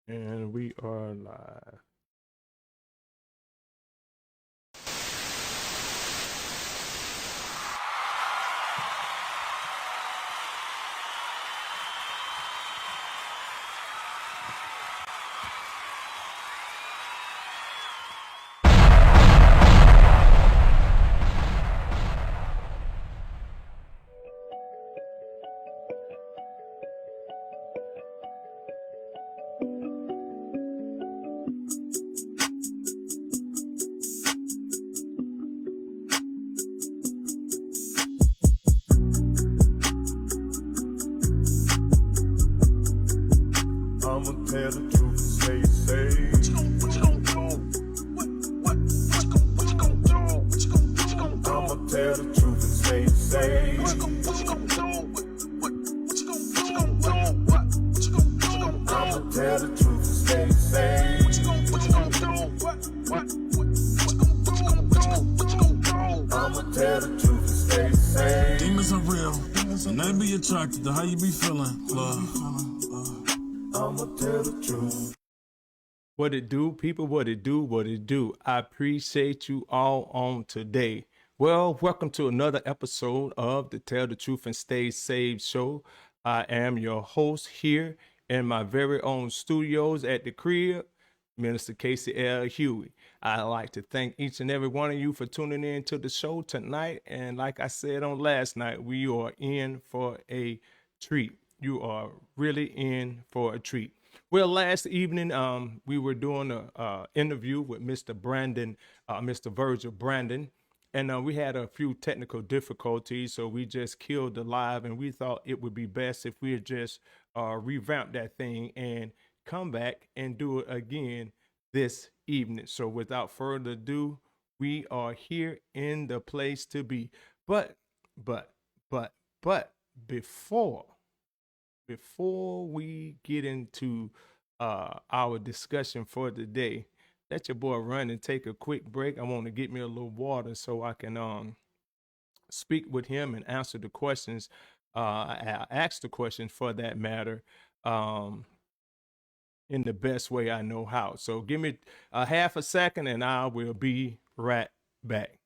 And we are live. I'ma tell the truth and stay safe. What you gon' do? What you gon' do? I'ma tell the truth and stay safe. What you gon' do? What you gon' do? I'ma tell the truth and stay safe. What you gon' do? I'ma tell the truth and stay safe. Demons are real, and they be attracted to how you be feeling, love. I'ma tell the truth. What it do, people? What it do? I appreciate you all on today. Well, welcome to another episode of the Tell the Truth and Stay Saved show. I am your host here in my very own studios at the crib, Minister Casey L. Huey. I'd like to thank each and every one of you for tuning in to the show tonight. And like I said on last night, we are in for a treat. You are really in for a treat. Well, last evening, we were doing an interview with Mr. Brandon, Mr. Virgil Brannon, and we had a few technical difficulties, so we just killed the live, and we thought it would be best if we had just revamp that thing and come back and do it again this evening. So without further ado, we are here in the place to be. But before we get into our discussion for today, let your boy run and take a quick break. I want to get me a little water so I can speak with him and answer the questions, ask the questions for that matter, in the best way I know how. So give me a half a second and I will be right back.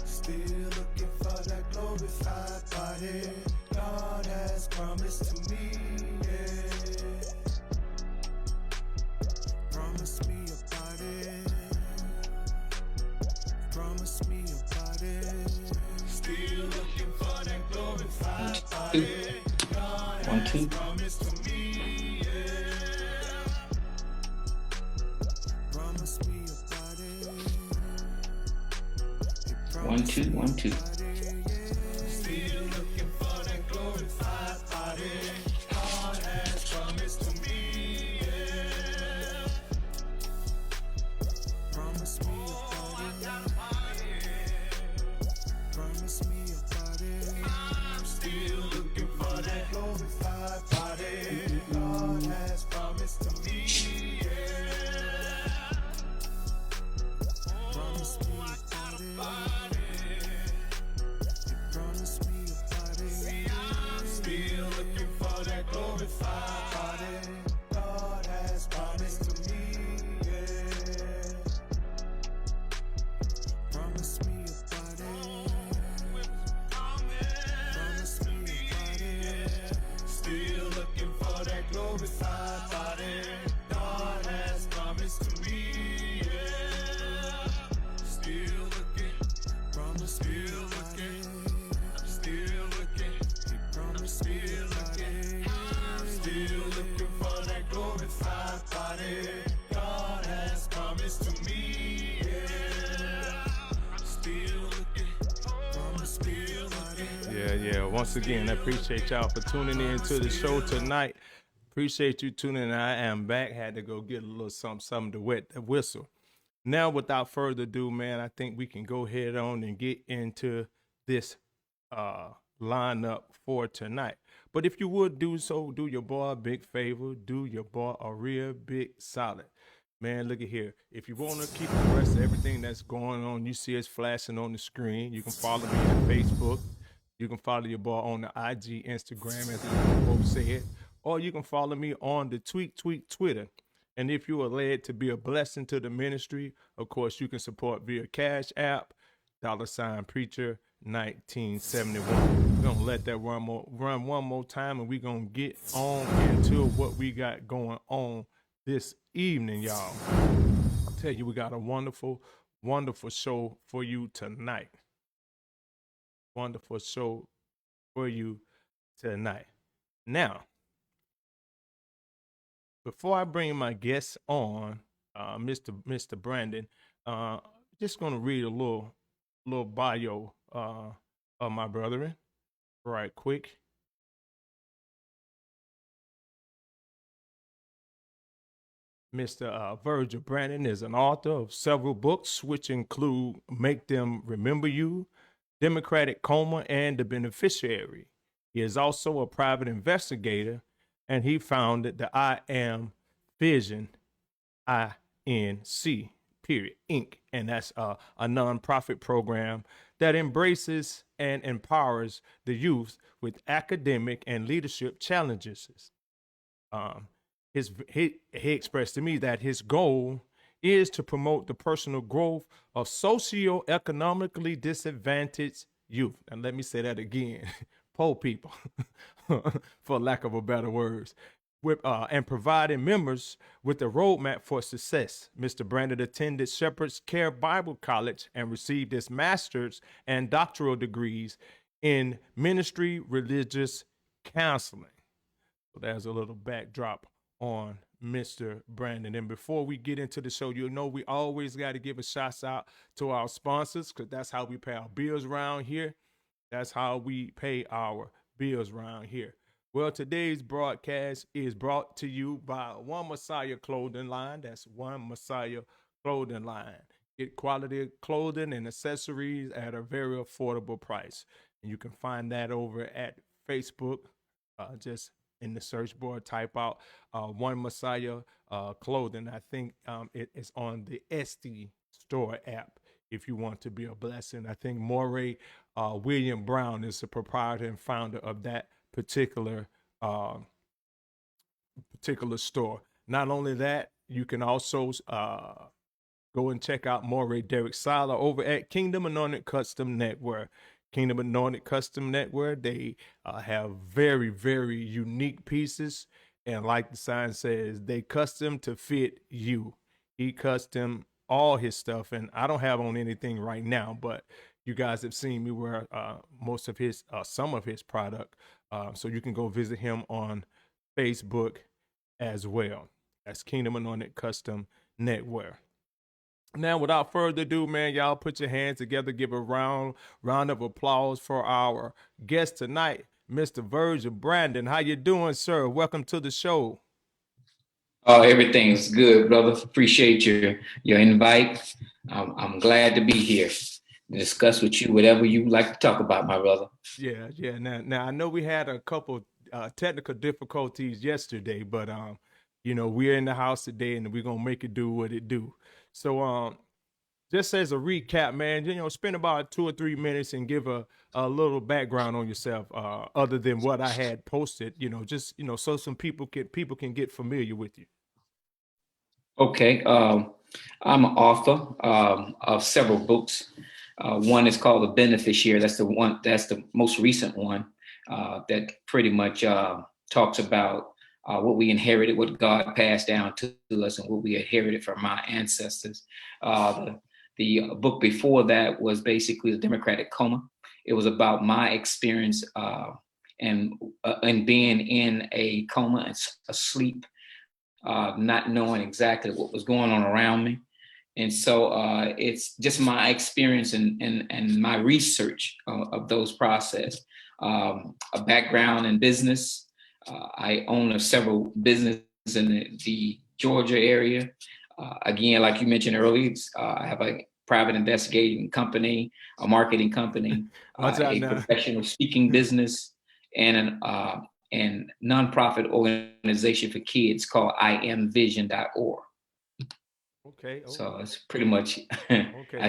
Still looking for that glorified body God has promised to me, yeah. Promise me a body. Promise me a body. Still looking for that glorified body God has promised to me, yeah. Promise me a body. 1 2 1 2. Still looking for that glorified body God has promised to me, yeah. Promise me a body. Promise me a body. I'm still looking for that glorified body God has promised to me, yeah. Promise me a body. Yeah. Once again, I appreciate y'all for tuning in to the show tonight. Appreciate you tuning in. I am back. Had to go get a little something to wet the whistle. Now, without further ado, man, I think we can go ahead on and get into this uh lineup for tonight. But if you would do so, do your boy a big favor, do your boy a real big solid. Man, look at here. If you want to keep abreast of everything that's going on, you see us flashing on the screen. You can follow me on Facebook. You can follow your boy on the IG, Instagram, as we both said. Or you can follow me on the tweet Twitter. And if you are led to be a blessing to the ministry, of course, you can support via Cash App, $preacher 1971. We're gonna let that run one more time, and we're gonna get on into what we got going on this evening, y'all. I'll tell you, we got a wonderful, wonderful show for you tonight. Wonderful show for you tonight. Now, before I bring my guests on, Mr. Brandon, just gonna read a little bio of my brethren right quick. Mr. Virgil Brannon is an author of several books, which include Make Them Remember You, Democratic Coma, and The Beneficiary. He is also a private investigator, and he founded the I Am Vision, INC, period, Inc., and that's a nonprofit program that embraces and empowers the youth with academic and leadership challenges. He expressed to me that his goal is to promote the personal growth of socioeconomically disadvantaged youth. And let me say that again, poor people, for lack of a better words, and providing members with a roadmap for success. Mr. Brandon attended Shepherd's Care Bible College and received his master's and doctoral degrees in ministry religious counseling. So there's a little backdrop on Mr. Brandon. And before we get into the show, you know we always got to give a shout out to our sponsors, because that's how we pay our bills around here. That's how we pay our bills around here. Well, today's broadcast is brought to you by One Messiah Clothing Line. That's One Messiah Clothing Line. Get quality clothing and accessories at a very affordable price. And you can find that over at Facebook. Just in the search bar, type out One Messiah Clothing. I think it is on the SD Store app if you want to be a blessing. I think Moray William Brown is the proprietor and founder of that particular store. Not only that, you can also go and check out Moray Derek Seiler over at Kingdom Anointed Custom Netwear. Kingdom Anointed Custom Netwear, they have very, very unique pieces. And like the sign says, they custom to fit you. He custom all his stuff. And I don't have on anything right now, but you guys have seen me wear most of his, some of his product. So you can go visit him on Facebook as well. That's Kingdom Anointed Custom Netwear. Now, without further ado, man, y'all put your hands together. Give a round of applause for our guest tonight, Mr. Virgil Brannon. How you doing, sir? Welcome to the show. Oh, everything's good, brother. Appreciate your invite. I'm glad to be here to discuss with you whatever you like to talk about, my brother. Yeah. Now I know we had a couple technical difficulties yesterday, but we're in the house today, and we're gonna make it do what it do. So just as a recap, man, spend about 2 or 3 minutes and give a little background on yourself, other than what I had posted, so some people can get familiar with you. Okay. I'm an author of several books. One is called The Beneficiary. That's the most recent one that pretty much talks about what we inherited, what God passed down to us, and what we inherited from our ancestors. The book before that was basically The Democratic Coma. It was about my experience and being in a coma and asleep, not knowing exactly what was going on around me. And so it's just my experience and my research of those process a background in business. I own several businesses in the Georgia area. Again, like you mentioned earlier, I have a private investigating company, a marketing company, Watch out a now. professional speaking business, and nonprofit organization for kids called IamVision.org. Okay. So it's pretty much Okay.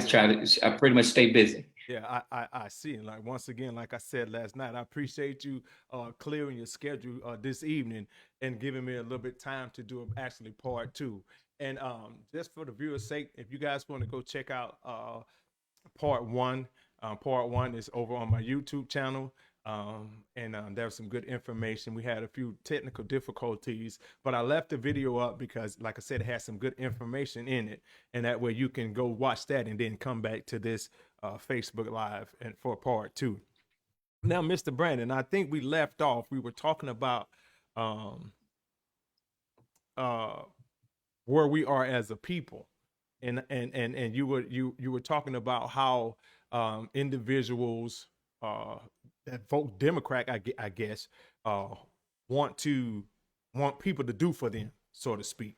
I pretty much stay busy. Yeah, I see. And like once again, like I said last night, I appreciate you clearing your schedule this evening and giving me a little bit time to do actually part two. And just for the viewers' sake, if you guys want to go check out part one. Part one is over on my YouTube channel. And there's some good information. We had a few technical difficulties, but I left the video up because, like I said, it has some good information in it. And that way you can go watch that and then come back to this Facebook Live and for part two. Now, Mr. Brandon, I think we left off. We were talking about um, uh, where we are as a people, and you were talking about how individuals that vote Democrat, I guess, uh, want want people to do for them, so to speak.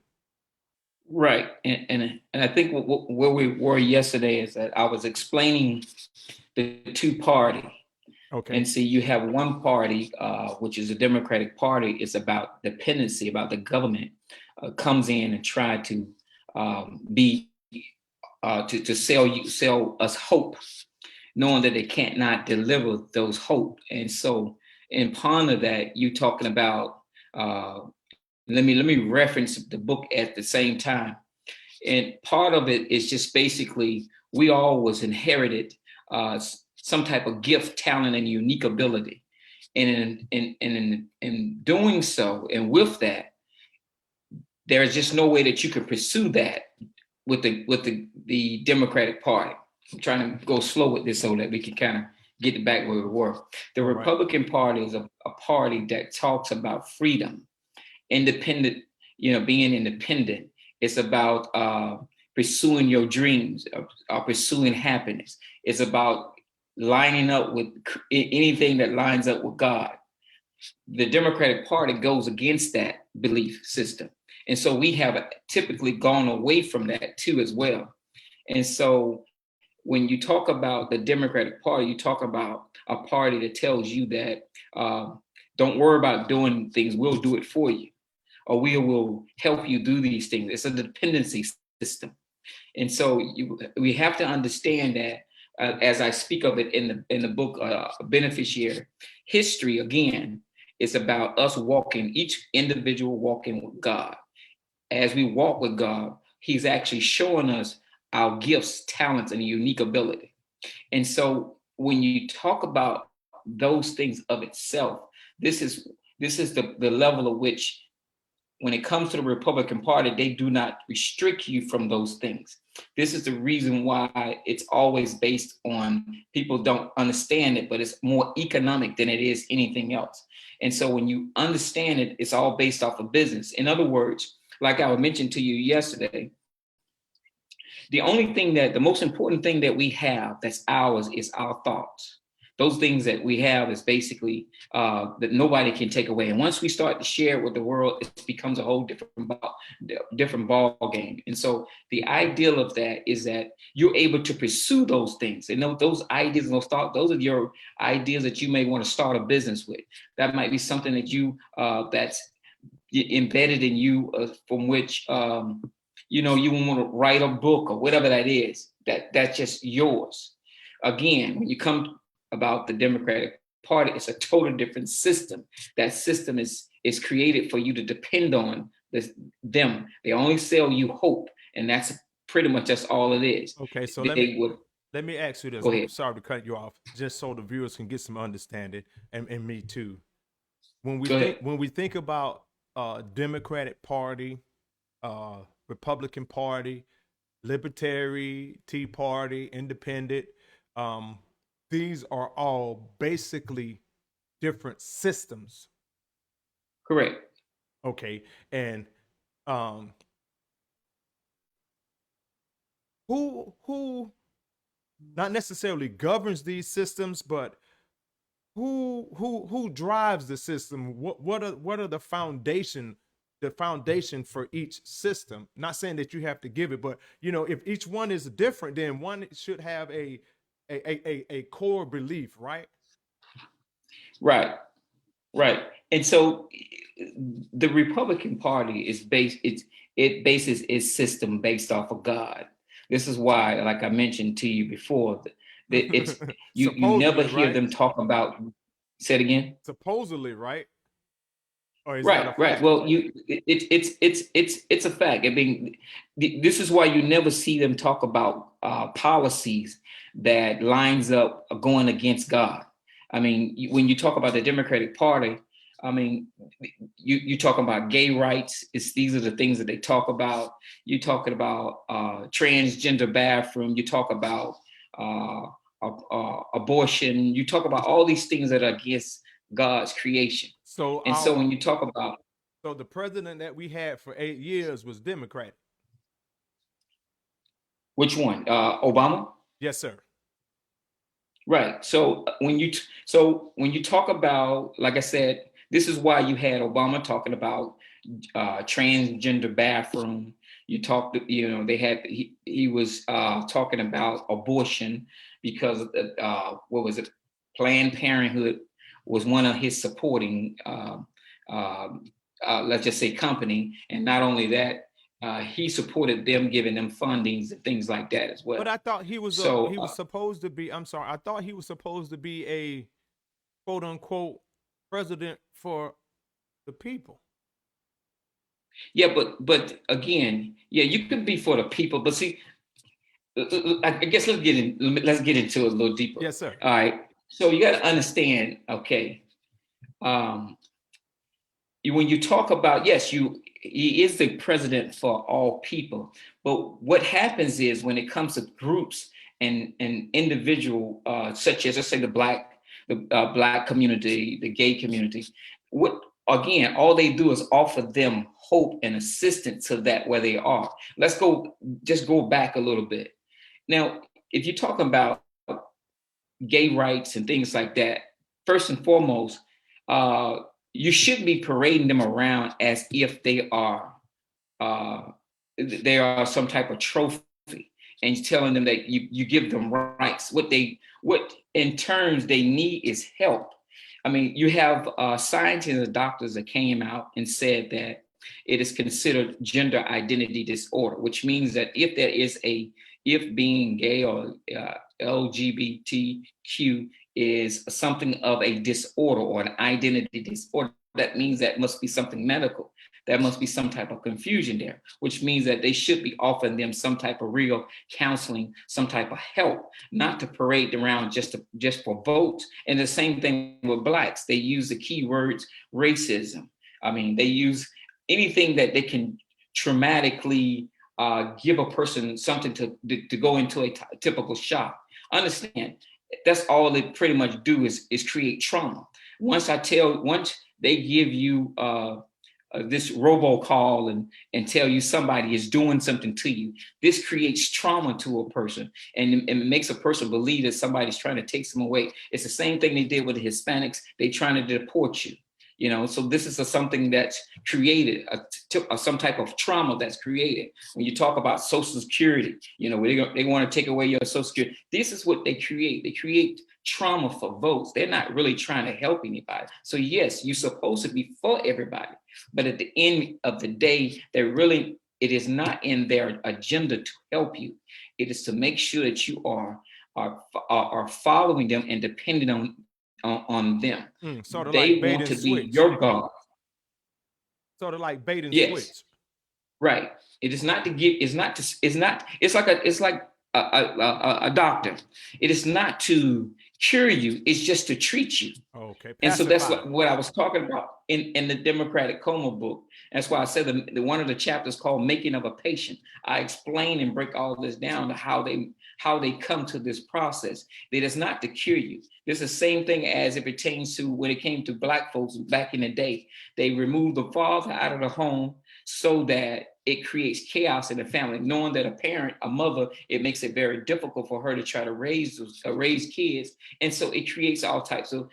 Right, and I think where we were yesterday is that I was explaining the two party. Okay. And see, you have one party, which is the Democratic Party. It's about dependency, about the government comes in and try to be to sell us hope, knowing that they can't not deliver those hope. And so, in ponder that, you talking about. Let me reference the book at the same time. And part of it is just basically we all was inherited some type of gift, talent, and unique ability. And in doing so, and with that, there is just no way that you could pursue that with the Democratic Party. I'm trying to go slow with this so that we can kind of get it back where we were. The Republican Party is a party that talks about freedom, independent, being independent. It's about pursuing your dreams, pursuing happiness. It's about lining up with anything that lines up with God. The Democratic Party goes against that belief system. And so we have typically gone away from that too as well. And so when you talk about the Democratic Party, you talk about a party that tells you that don't worry about doing things, we'll do it for you, or we will help you do these things. It's a dependency system. And so we have to understand that as I speak of it in the book, Beneficiary, history, again, is about us walking, each individual walking with God. As we walk with God, he's actually showing us our gifts, talents, and unique ability. And so when you talk about those things of itself, this is the level of which, when it comes to the Republican Party, they do not restrict you from those things. This is the reason why it's always based on, people don't understand it, but it's more economic than it is anything else. And so when you understand it, it's all based off of business. In other words, like I mentioned to you yesterday, the most important thing that we have that's ours is our thoughts. Those things that we have is basically that nobody can take away. And once we start to share it with the world, it becomes a whole different ball game. And so the ideal of that is that you're able to pursue those things. And those ideas and those thoughts, those are your ideas that you may want to start a business with. That might be something that that's embedded in you, from which you want to write a book or whatever that is. That's just yours. Again, when you come about the Democratic Party, it's a totally different system. That system is created for you to depend on them. They only sell you hope, and that's pretty much just all it is. Okay, so let me ask you this. Go ahead. I'm sorry to cut you off, just so the viewers can get some understanding, and me too. When we think about Democratic Party, Republican Party, Libertarian, Tea Party, Independent, these are all basically different systems. Correct. Okay, and who not necessarily governs these systems, but who drives the system? What are the foundation for each system? Not saying that you have to give it, but if each one is different, then one should have a core belief, right? Right, right. And so the Republican Party is it bases its system based off of God. This is why, like I mentioned to you before, that it's you never Supposedly, hear right? them talk about. Say it again. Supposedly, right? Or is that a Right, right. fact? Well, it's a fact. I mean, this is why you never see them talk about policies that lines up going against God. I mean, when you talk about the Democratic Party, I mean, you talk about gay rights. These are the things that they talk about. You're talking about transgender bathroom. You talk about abortion. You talk about all these things that are against God's creation. So And so our when you talk about so the president that we had for 8 years was Democratic. which one, Obama, Yes, sir. right? So when you talk about, like I said, this is why you had Obama talking about transgender bathroom. They had he was talking about abortion because what was it? Planned Parenthood was one of his supporting, let's just say, company, and not only that, he supported them, giving them fundings and things like that as But well. I thought So he was supposed to be. I'm sorry. I thought he was supposed to be a quote unquote president for the people. yeah, but again, yeah, you could be for the people, but see, I guess let's get into it a little deeper. Yes, sir. All right. So you got to understand, okay. Um, when you talk about, yes, he is the president for all people, but what happens is when it comes to groups and individual, such as, let's say, the black community, the gay community, what again, all they do is offer them hope and assistance to that where they are. Just go back a little bit. Now, if you're talking about gay rights and things like that, first and foremost, uh, you should be parading them around as if uh, they are some type of trophy, and telling them that you give them rights. What in terms they need is help. I mean, you have scientists and doctors that came out and said that it is considered gender identity disorder, which means that if being gay or LGBTQ is something of a disorder or an identity disorder, that means that must be something medical. There must be some type of confusion there, which means that they should be offering them some type of real counseling, some type of help, not to parade around just for votes. And the same thing with blacks. They use the key words racism. I mean, they use anything that they can traumatically give a person something to go into a typical shock. Understand, that's all they pretty much do is create trauma. Once they give you this robocall and tell you somebody is doing something to you, this creates trauma to a person, and it makes a person believe that somebody's trying to take them away. It's the same thing they did with the Hispanics. They trying to deport you. So this is something that's created, some type of trauma that's created. When you talk about Social Security, they want to take away your Social Security. This is what they create. They create trauma for votes. They're not really trying to help anybody. So yes, you're supposed to be for everybody, but at the end of the day, it is not in their agenda to help you. It is to make sure that you are following them and depending on them. Sort of like They bait want and to be switch. your God. Sort of like bait and Yes, switch. right. It is not to give. It's like a doctor. It is not to cure you. It's just to treat you. Okay, And so that's pacify. what I was talking about in the Democratic Coma book. That's why I said one of the chapters called "Making of a Patient." I explain and break all this down to how they come to this process. It is not to cure you. It's the same thing as it pertains to when it came to Black folks back in the day. They removed the father out of the home so that it creates chaos in the family. Knowing that a mother, it makes it very difficult for her to try to raise kids, and so it creates all types of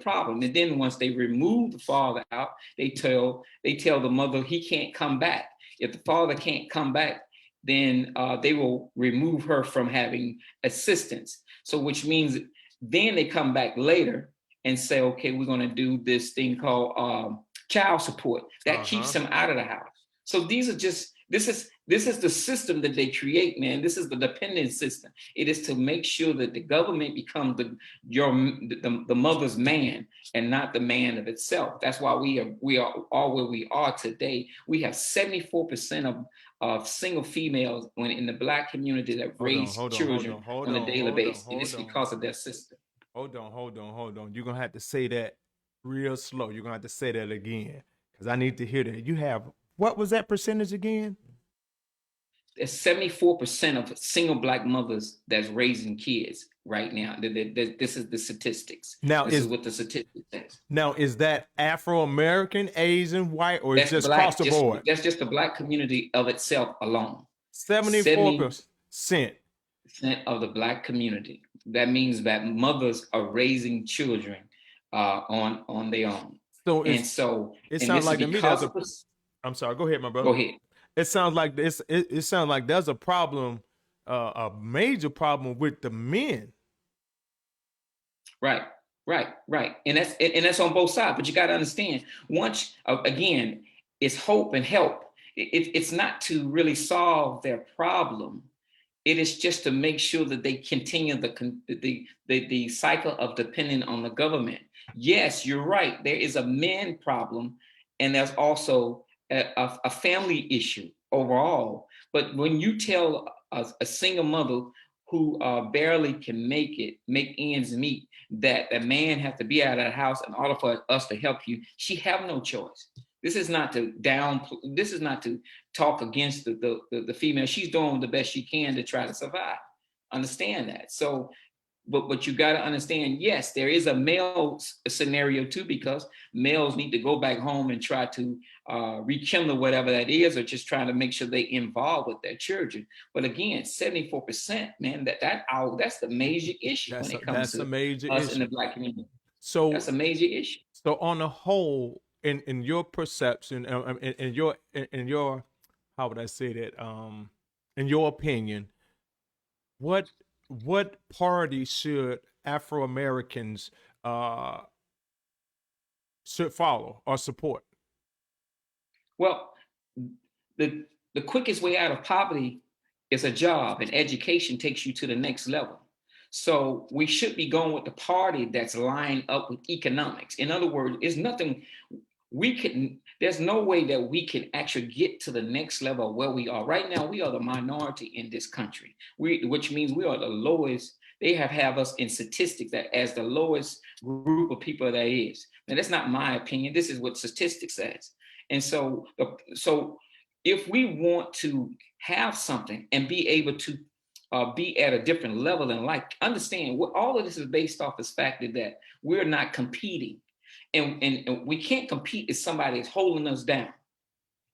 problems. And then once they remove the father out, they tell the mother he can't come back. If the father can't come back, then they will remove her from having assistance. So which means then they come back later and say, okay, we're going to do this thing called child support that keeps them out of the house. So these are just, this is the system that they create, man. This is the dependent system. It is to make sure that the government becomes the mother's man and not the man of itself. That's why we are all where we are today. We have 74% of single females in the Black community that raise children on a daily basis. And it's because of their system. Hold on. You're going to have to say that real slow. You're going to have to say that again because I need to hear that. You have, what was that percentage again? There's 74% of single Black mothers that's raising kids right now. This is the statistics. Now, this is what the statistics says. Now, is that Afro-American, Asian, white, or is just across the board? That's just the Black community of itself alone. 74% of the Black community. That means that mothers are raising children on their own. So it sounds like to me there's a. I'm sorry. Go ahead, my brother. Go ahead. It sounds like this. It sounds like there's a problem, a major problem with the men. Right. And that's on both sides. But you got to understand, once again, it's hope and help. It's not to really solve their problem. It is just to make sure that they continue the cycle of depending on the government. Yes, you're right. There is a men problem, and there's also a family issue overall. But when you tell a single mother who barely can make ends meet, that a man has to be out of the house in order for us to help you, she have no choice. This is not to talk against the female. She's doing the best she can to try to survive. Understand that. So, but you got to understand, yes, there is a male scenario too, because males need to go back home and try to rekindle whatever that is, or just trying to make sure they involved with their children. But again, 74%, man, that's the major issue when it comes to us in the Black community. So that's a major issue. So on the whole, in your perception, in your how would I say that? In your opinion, what party should Afro Americans should follow or support? Well, the quickest way out of poverty is a job, and education takes you to the next level. So we should be going with the party that's lined up with economics. In other words, there's no way that we can actually get to the next level of where we are. Right now, we are the minority in this country, which means we are the lowest. They have us in statistics that as the lowest group of people there is. Now, that's not my opinion. This is what statistics says. And so if we want to have something and be able to be at a different level in life, understand what all of this is based off this fact that we're not competing. And we can't compete if somebody is holding us down.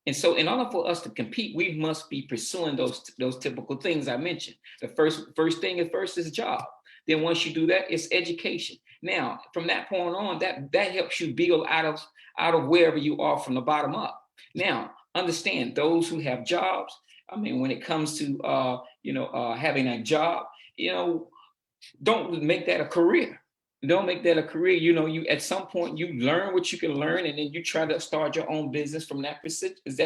And so in order for us to compete, we must be pursuing those typical things I mentioned. The first thing is job. Then once you do that, it's education. Now, from that point on, that helps you build out of wherever you are from the bottom up. Now, understand those who have jobs. I mean, when it comes to having a job, don't make that a career. Don't make that a career. You at some point you learn what you can learn, and then you try to start your own business from that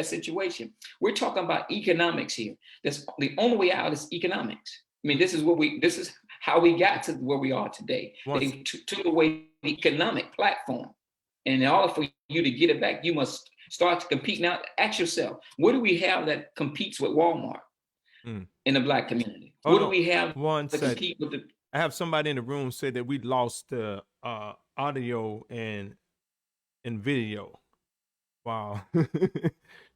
situation. We're talking about economics here. That's the only way out is economics. I mean, this is how we got to where we are today. They took away the economic platform, and in order for you to get it back, you must start to compete. Now, ask yourself, what do we have that competes with Walmart in the Black community? What do we have to compete with the? I have somebody in the room say that we lost the audio and video. Wow.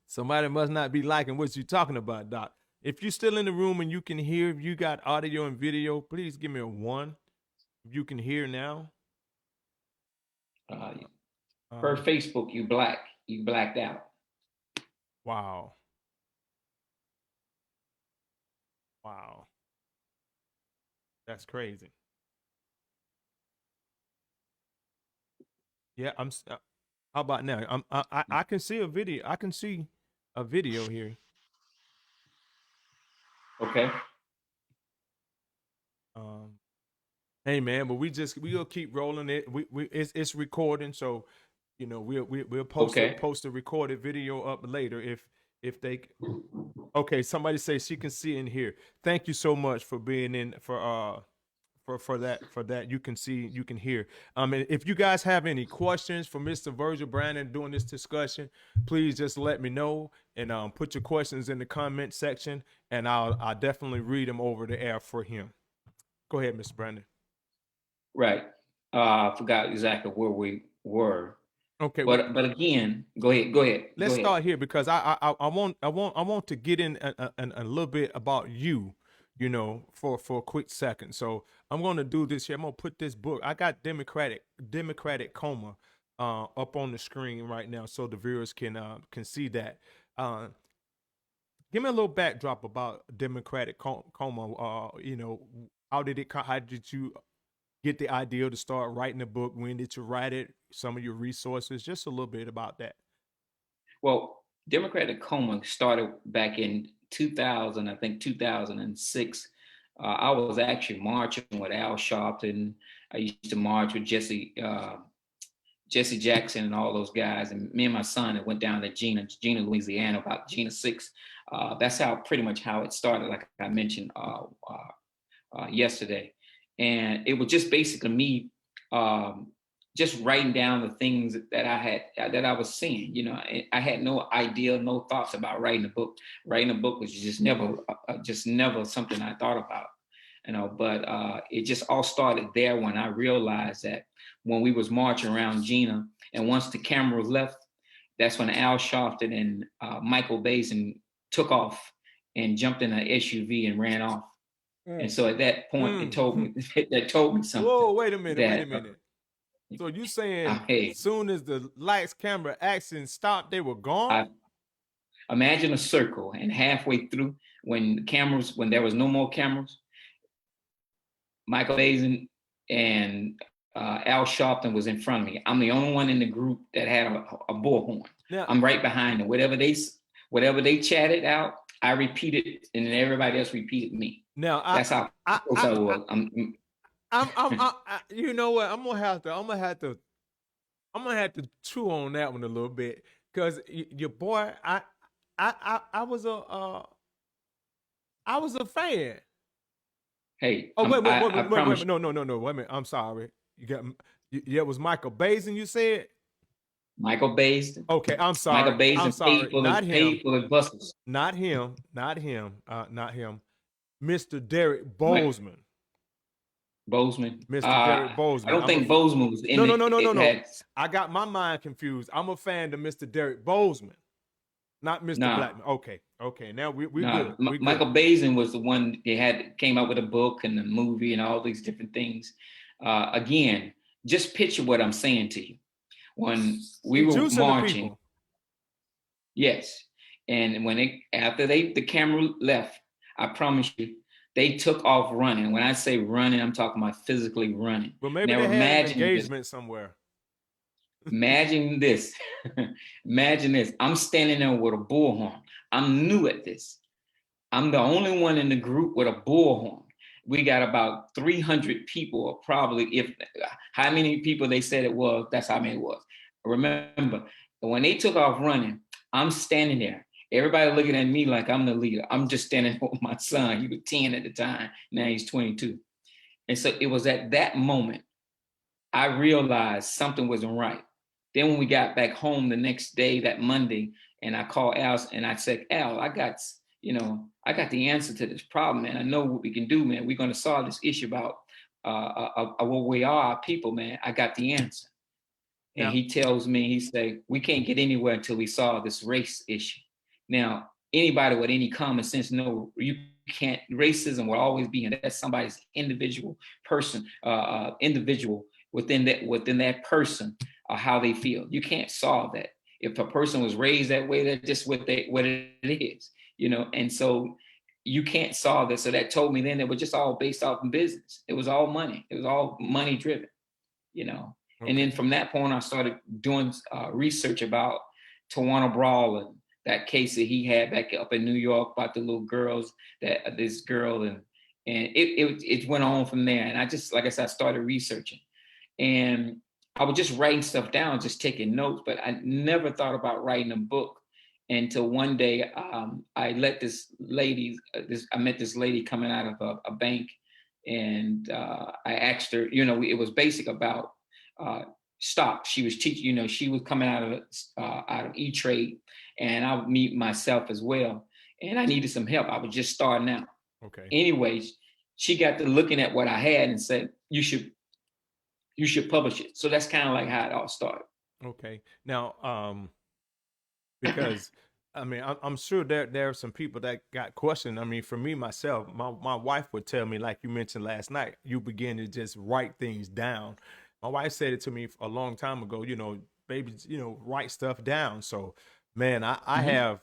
Somebody must not be liking what you're talking about, Doc. If you're still in the room and you can hear, if you got audio and video, please give me a 1. If you can hear now. Per Facebook, you blacked out. Wow. Wow. That's crazy. Yeah, how about now? I can see a video. I can see a video here. Okay. Um, hey man, but we'll keep rolling it. It's recording, so you know we'll Okay. post a recorded video up later if they. Okay, somebody say she can see and hear. Thank you so much for being in for that you can hear. And if you guys have any questions for Mr. Virgil Brannon during this discussion, please just let me know and put your questions in the comment section, and I'll definitely read them over the air for him. Go ahead, Mr. Brandon. Right. I forgot exactly where we were. Okay, But again, go ahead. Go ahead. let's start here because I want to get in a little bit about you, you know, for a quick second. So I'm going to do this here. I'm going to put this book. I got Democratic Coma up on the screen right now, so the viewers can see that. Give me a little backdrop about Democratic Coma. You know, how did you get the idea to start writing a book? When did you write it? Some of your resources, just a little bit about that. Well, Democratic Coma started back in 2000, I think 2006. I was actually marching with Al Sharpton. I used to march with Jesse Jackson and all those guys. And me and my son went down to Gina, Louisiana, about Gina 6. That's how pretty much how it started, like I mentioned yesterday. And it was just basically me just writing down the things that I was seeing. You know, I had no idea, no thoughts about writing a book. Writing a book was just never something I thought about. You know, but it just all started there when I realized that when we was marching around Gina, and once the camera left, that's when Al Sharpton and Michael Bazin took off and jumped in an SUV and ran off. And so at that point, it told me something. Whoa, wait a minute. So you saying as soon as the lights, camera, action stopped, they were gone? Imagine a circle, and halfway through, when there was no more cameras, Michael Bazin and Al Sharpton was in front of me. I'm the only one in the group that had a bullhorn. Yeah. I'm right behind them. Whatever they chatted out, I repeated, and then everybody else repeated me. Now that's how I was. You know what? I'm gonna have to chew on that one a little bit, because your boy, I was a fan. Hey. Oh wait, no. Wait a minute. I'm sorry. It was Michael Bazin, you said? Michael Bazin. Okay, I'm sorry. Michael Bazin. I'm sorry. Not him. Not him. Mr. Derek Bozeman. Mr. Derek Bozeman. I don't think Bozeman was in it. No. I got my mind confused. I'm a fan of Mr. Derek Bozeman, not Mr. Blackman. Okay. Now we're good. Michael Bazin was the one came out with a book and a movie and all these different things. Again, just picture what I'm saying to you. When we were marching, yes, and when after the camera left, I promise you, they took off running. When I say running, I'm talking about physically running. But maybe they had an engagement somewhere. Imagine this. Imagine this. I'm standing there with a bullhorn. I'm new at this. I'm the only one in the group with a bullhorn. We got about 300 people, or probably how many people they said it was, that's how many it was. Remember, when they took off running, I'm standing there. Everybody looking at me like I'm the leader. I'm just standing with my son. He was 10 at the time. Now he's 22. And so it was at that moment I realized something wasn't right. Then when we got back home the next day, that Monday, and I called Al and I said, Al, I got the answer to this problem, man. I know what we can do, man. We're going to solve this issue about what we are, our people, man. I got the answer. And he tells me, he say, we can't get anywhere until we solve this race issue. Now, anybody with any common sense know you can't. Racism will always be, and that's somebody's individual person, individual within that person, how they feel. You can't solve that. If a person was raised that way, that's just what it is, you know. And so you can't solve this. So that told me then it was just all based off of business. It was all money. It was all money driven, you know. And Okay. then from that point, I started doing research about Tawana Brawl and that case that he had back up in New York about the little girls, that this girl, and it went on from there. And I just, like I said, I started researching, and I was just writing stuff down, just taking notes, but I never thought about writing a book until one day I let this lady, I met this lady coming out of a bank, and I asked her, you know, it was basic about stock. She was teaching, you know, she was coming out of E-Trade, and I would meet myself as well, and I needed some help. I was just starting out. Okay. Anyways, she got to looking at what I had and said, you should publish it. So that's kind of like how it all started. Okay. Now, because I mean, I'm sure there are some people that got questioned. I mean, for me myself, my wife would tell me, like you mentioned last night, you begin to just write things down. My wife said it to me a long time ago. You know, baby, you know, write stuff down. So, man, I have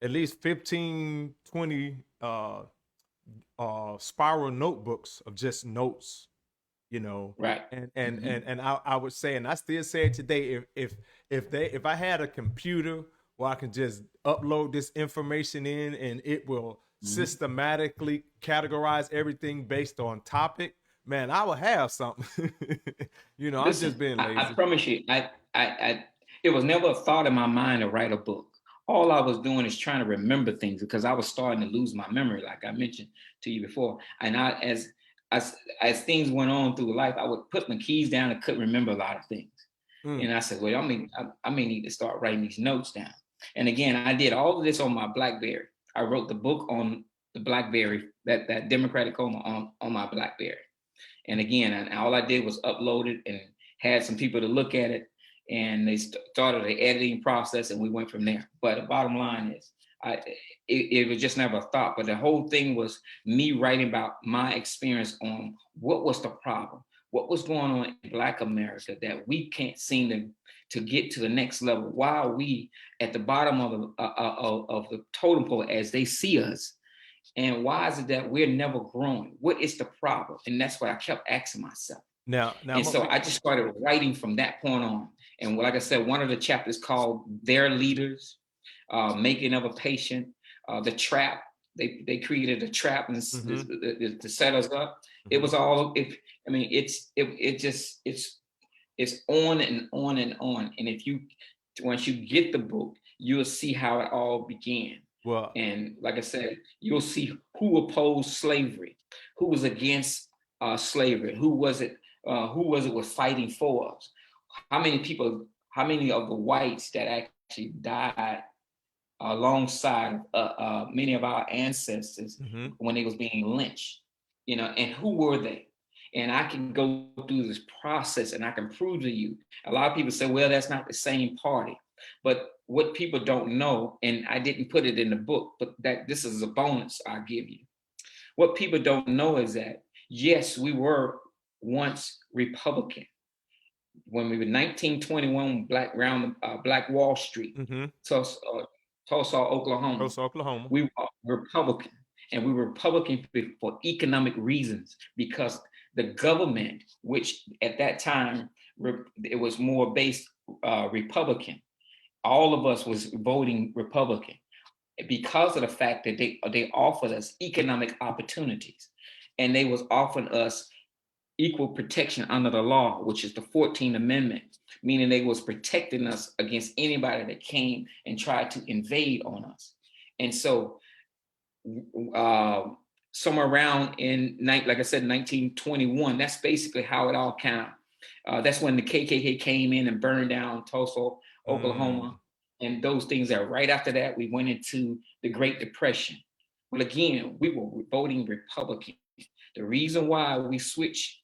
at least 15, 20 spiral notebooks of just notes, you know. Right. And I would say, and I still say it today, if I had a computer where I can just upload this information in and it will systematically categorize everything based on topic, man, I would have something. You know, Listen, I'm just being lazy. I promise you, it was never a thought in my mind to write a book. All I was doing is trying to remember things because I was starting to lose my memory, like I mentioned to you before. And as things went on through life, I would put my keys down and couldn't remember a lot of things. And I said, well, I may need to start writing these notes down. And again, I did all of this on my BlackBerry. I wrote the book on the BlackBerry, that Democratic Coma on my BlackBerry. And again, and all I did was upload it and had some people to look at it, and they started the editing process, and we went from there. But the bottom line is, it was just never a thought. But the whole thing was me writing about my experience on what was the problem, what was going on in Black America that we can't seem to get to the next level. Why are we at the bottom of the totem pole as they see us? And why is it that we're never growing? What is the problem? And that's what I kept asking myself. Now, And so I just started writing from that point on. And like I said, one of the chapters called "Their Leaders," Making of a Patient, the trap. They created a trap and to set us up. It was all. It's on and on and on. And once you get the book, you'll see how it all began. well, And like I said, you'll see who opposed slavery, who was against slavery, who was it was fighting for us. How many of the whites that actually died alongside many of our ancestors when they was being lynched, you know, and who were they? And I can go through this process and I can prove to you. A lot of people say, well, that's not the same party. But what people don't know, and I didn't put it in the book, but that this is a bonus I give you. What people don't know is that, yes, we were once Republican. When we were 1921, Black Wall Street, Tulsa, Oklahoma. Tulsa, Oklahoma. We were Republican, and we were Republican for economic reasons because the government, which at that time it was more based Republican, all of us was voting Republican because of the fact that they offered us economic opportunities, and they was offering us equal protection under the law, which is the 14th Amendment, meaning they was protecting us against anybody that came and tried to invade on us. And so somewhere around like I said, 1921, that's basically how it all kind of, that's when the KKK came in and burned down Tulsa, Oklahoma, and those things. That right after that, we went into the Great Depression. Well, again, we were voting Republican. The reason why we switched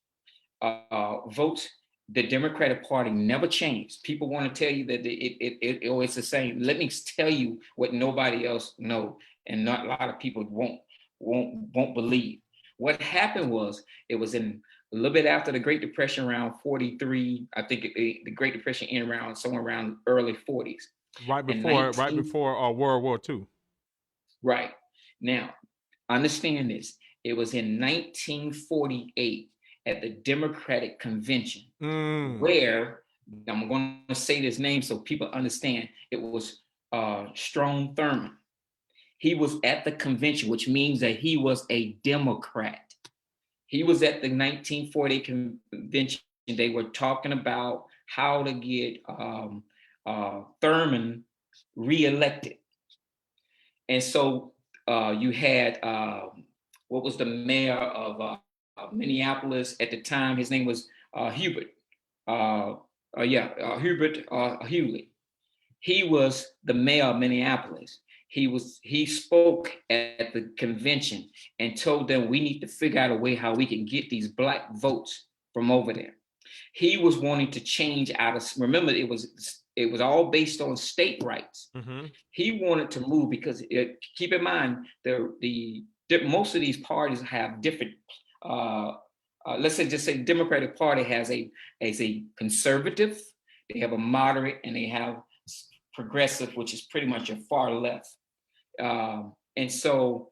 votes, the Democratic Party never changed. People want to tell you that it's the same. Let me tell you what nobody else knows, and not a lot of people won't believe. What happened was, it was in a little bit after the Great Depression, around 43. I think the Great Depression ended around somewhere around early 40s. Right before World War II. Right. Now, understand this. It was in 1948 at the Democratic Convention where, I'm going to say this name so people understand, it was Strom Thurmond. He was at the convention, which means that he was a Democrat. He was at the 1948 convention. They were talking about how to get Thurmond reelected. And so you had, what was the mayor of Minneapolis at the time? His name was Hubert. Hubert Hewley. He was the mayor of Minneapolis. He spoke at the convention and told them we need to figure out a way how we can get these black votes from over there. He was wanting to change out of, remember, it was all based on state rights. He wanted to move because keep in mind the most of these parties have different. Let's just say Democratic Party has a conservative, they have a moderate, and they have progressive, which is pretty much a far left. And so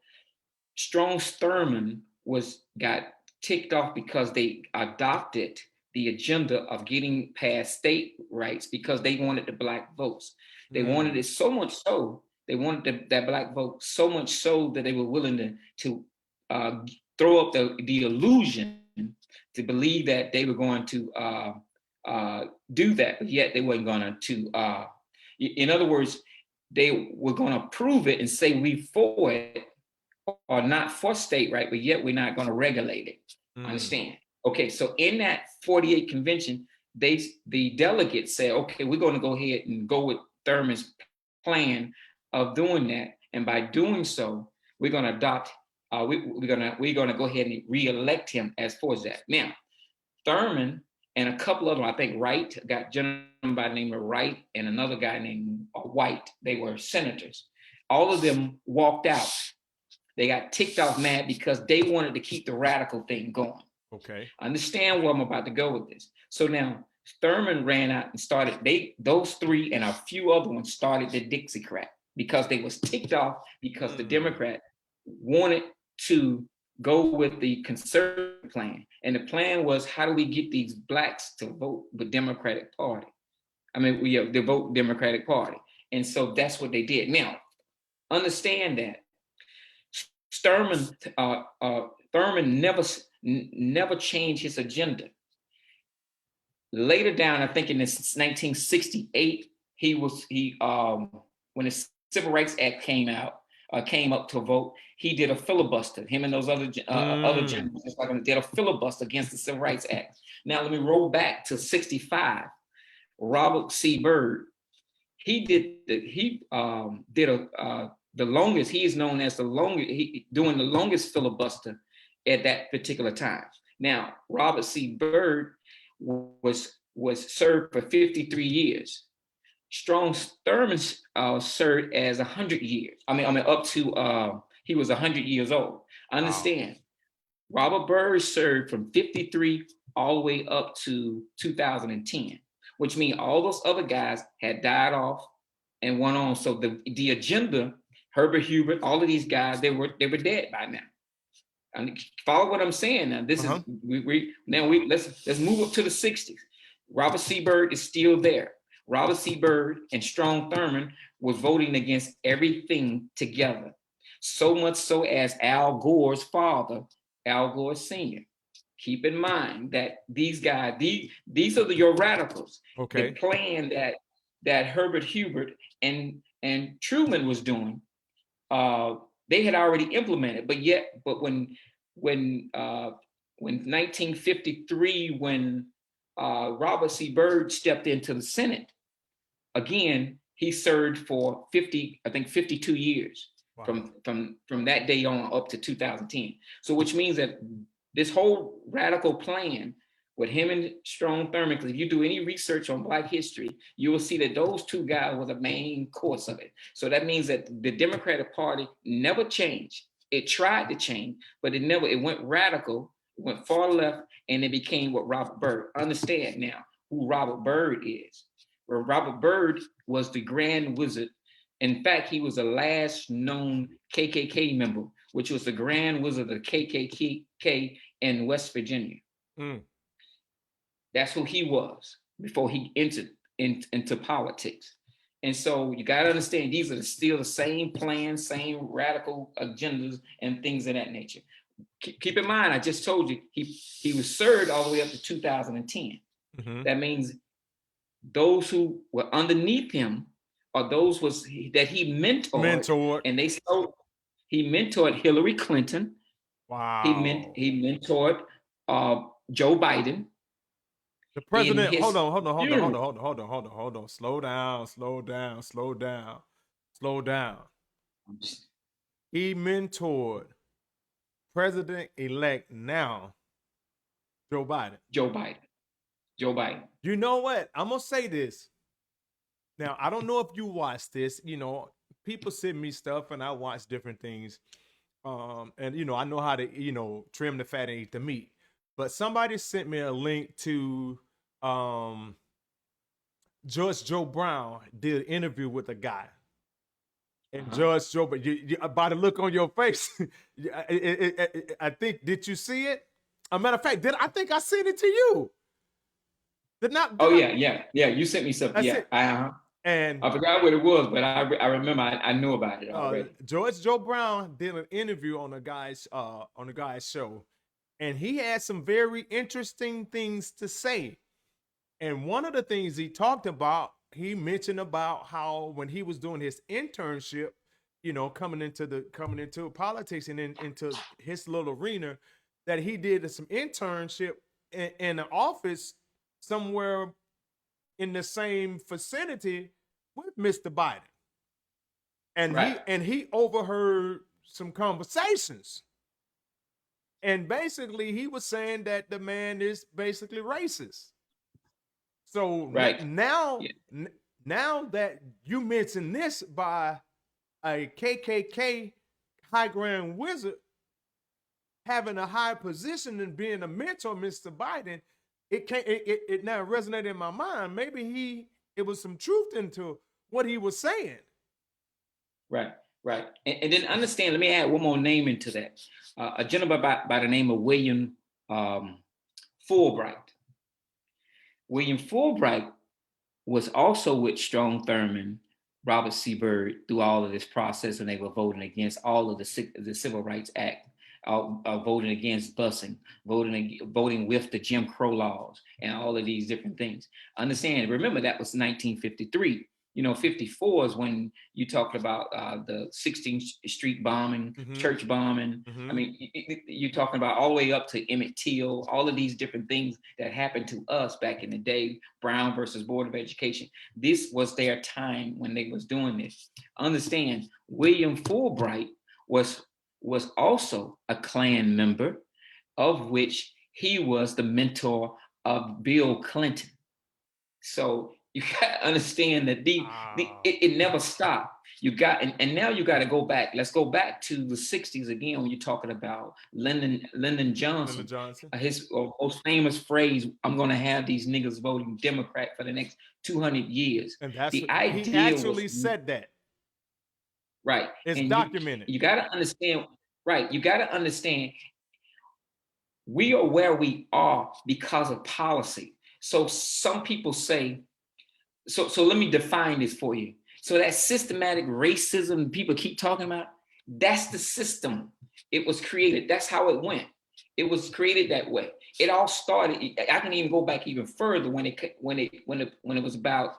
Strom Thurmond got ticked off because they adopted the agenda of getting past state rights because they wanted the black votes. They wanted it so much so, they wanted that black vote so much so that they were willing to throw up the illusion to believe that they were going to do that, but yet they weren't going to. In other words, they were going to prove it and say we for it or not for state right, but yet we're not going to regulate it. Understand? Okay, so in that 48 convention, the delegates said, okay, we're going to go ahead and go with Thurmond's plan of doing that, and by doing so, we're going to adopt. We're going to go ahead and re-elect him as far as that. Now, Thurmond and a couple of them, I think Wright, got a gentleman by the name of Wright and another guy named White. They were senators. All of them walked out. They got ticked off mad because they wanted to keep the radical thing going. Okay. Understand where I'm about to go with this. So now Thurmond ran out and started, those three and a few other ones started the Dixiecrat because they was ticked off because the Democrat wanted to go with the conservative plan. And the plan was, how do we get these blacks to vote the Democratic Party? I mean, they vote Democratic Party. And so that's what they did. Now, understand that Thurmond never changed his agenda. Later down, I think in 1968, when the Civil Rights Act came up to vote, he did a filibuster. Him and those other generals did a filibuster against the Civil Rights Act. Now let me roll back to 65. Robert C. Byrd, he did the longest. He is known as doing the longest filibuster at that particular time. Now Robert C. Byrd was served for 53 years. Strom Thurmond served as 100 years. I mean, up to he was 100 years old. Understand, wow. Robert Byrd served from 53 all the way up to 2010, which means all those other guys had died off and went on. So the agenda, Herbert Hubert, all of these guys, they were dead by now. And follow what I'm saying now. This is let's move up to the 60s. Robert C. Byrd is still there. Robert C. Byrd and Strom Thurmond was voting against everything together. So much so as Al Gore's father, Al Gore Sr. Keep in mind that these guys, these are your radicals. Okay. The plan that Herbert Hubert and Truman was doing, they had already implemented. But when 1953, when Robert C. Byrd stepped into the Senate, again, he served for 52 years. Wow. From that day on up to 2010. So which means that this whole radical plan with him and Strom Thurmond, because if you do any research on Black history, you will see that those two guys were the main course of it. So that means that the Democratic Party never changed. It tried to change, but it went radical, it went far left, and it became what Robert Byrd. Understand now who Robert Byrd is. Well, Robert Byrd was the Grand Wizard In fact, he was the last known KKK member, which was the Grand Wizard of the KKK in West Virginia. Mm. That's who he was before he entered into politics. And so you got to understand, these are still the same plans, same radical agendas and things of that nature. Keep in mind, I just told you, he was served all the way up to 2010. Mm-hmm. That means those who were underneath him are those that he mentored. And he mentored Hillary Clinton. Wow. He mentored Joe Biden. The president, hold on. Slow down. He mentored President-elect now, Joe Biden. Joe Biden. You know what? I'm going to say this. Now, I don't know if you watch this. You know, people send me stuff and I watch different things. And, you know, I know how to, you know, trim the fat and eat the meat. But somebody sent me a link to Judge Joe Brown did an interview with a guy. And Judge Joe, but by the look on your face, I think, did you see it? A matter of fact, I think I sent it to you. Yeah. You sent me something. Yeah. And I forgot what it was, but I remember I knew about it already. Judge Joe Brown did an interview on the guy's show, and he had some very interesting things to say. And one of the things he talked about, he mentioned about how when he was doing his internship, you know, coming into politics and into his little arena, that he did some internship in an office somewhere in the same vicinity with Mr. Biden. And he overheard some conversations. And basically he was saying that the man is basically racist. So now that you mentioned this by a KKK high grand wizard having a high position and being a mentor, Mr. Biden, it now resonated in my mind. Maybe it was some truth into what he was saying. Right. And then understand, let me add one more name into that. A gentleman by the name of William Fulbright. William Fulbright was also with Strom Thurmond, Robert C. Byrd through all of this process, and they were voting against all of the Civil Rights Act, voting against busing, voting with the Jim Crow laws, and all of these different things. Understand, remember that was 1953. You know, 54 is when you talked about the 16th Street bombing, church bombing. I mean, you're talking about all the way up to Emmett Till, all of these different things that happened to us back in the day, Brown versus Board of Education. This was their time when they was doing this. Understand, William Fulbright was also a Klan member, of which he was the mentor of Bill Clinton. So you got to understand that it never stopped. You got, and now you got to go back. Let's go back to the 60s again when you're talking about Lyndon Johnson. His most famous phrase, "I'm going to have these niggas voting Democrat for the next 200 years." And that's he actually said that. Right. It's documented. You got to understand, right. You got to understand, we are where we are because of policy. So some people say, so let me define this for you. So that systematic racism people keep talking about, that's the system. It was created. That's how it went. It was created that way. It all started. I can even go back even further when it was about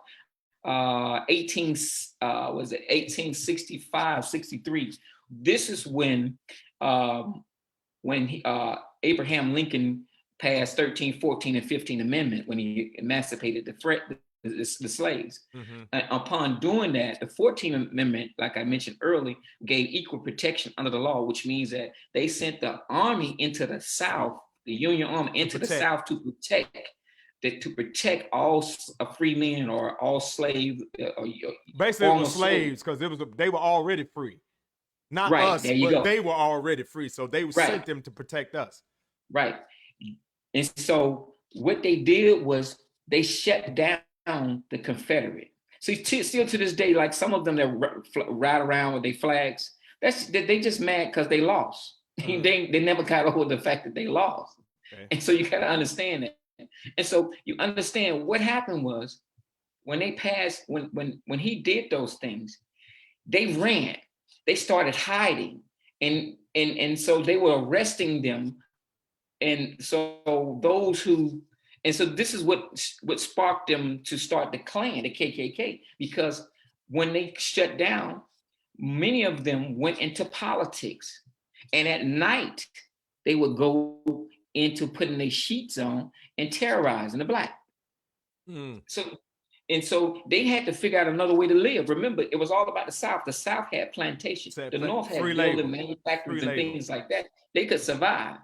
1865, 63. This is when Abraham Lincoln passed 13, 14, and 15 Amendment when he emancipated the slaves. Upon doing that, the 14th Amendment, like I mentioned earlier, gave equal protection under the law, which means that they sent the army into the South, the Union Army into the South to protect all free men or all slaves. Basically, it was slaves because they were already free. Not us, but they were already free. So they sent them to protect us. Right. And so what they did was they shut down the Confederate. See, still to this day, like some of them that ride around with their flags, they just mad because they lost. They never got over the fact that they lost. Okay. And so you got to understand that. And so you understand what happened was when they passed, when he did those things, they ran. They started hiding, and so they were arresting them. And so those who, and so this is what sparked them to start the Klan, the KKK, because when they shut down, many of them went into politics, and at night they would go into putting their sheets on and terrorizing the black. So they had to figure out another way to live. Remember, it was all about the South. The South had plantations. The North had building manufacturers and things like that. They could survive.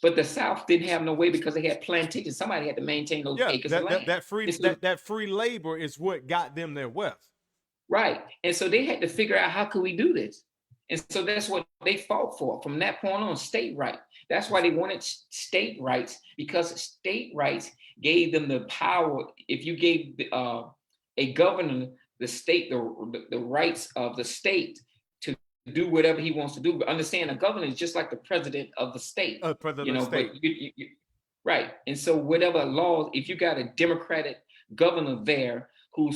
But the South didn't have no way because they had plantations. Somebody had to maintain those acres of land. That free labor is what got them their wealth. Right. And so they had to figure out, how could we do this? And so that's what they fought for. From that point on, state right. That's why they wanted state rights, because state rights gave them the power. If you gave a governor the state, the rights of the state to do whatever he wants to do, but understand a governor is just like the president of the state. President of the state. But right. And so whatever laws, if you got a Democratic governor there who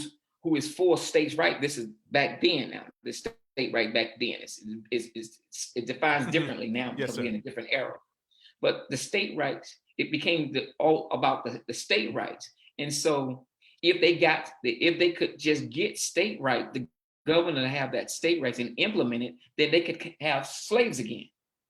is for states' right, this is back then now. The state right back then it defines differently now because we're in a different era. But the state rights, it became all about the state rights. And so if they could just get state right, the governor to have that state rights and implement it, then they could have slaves again.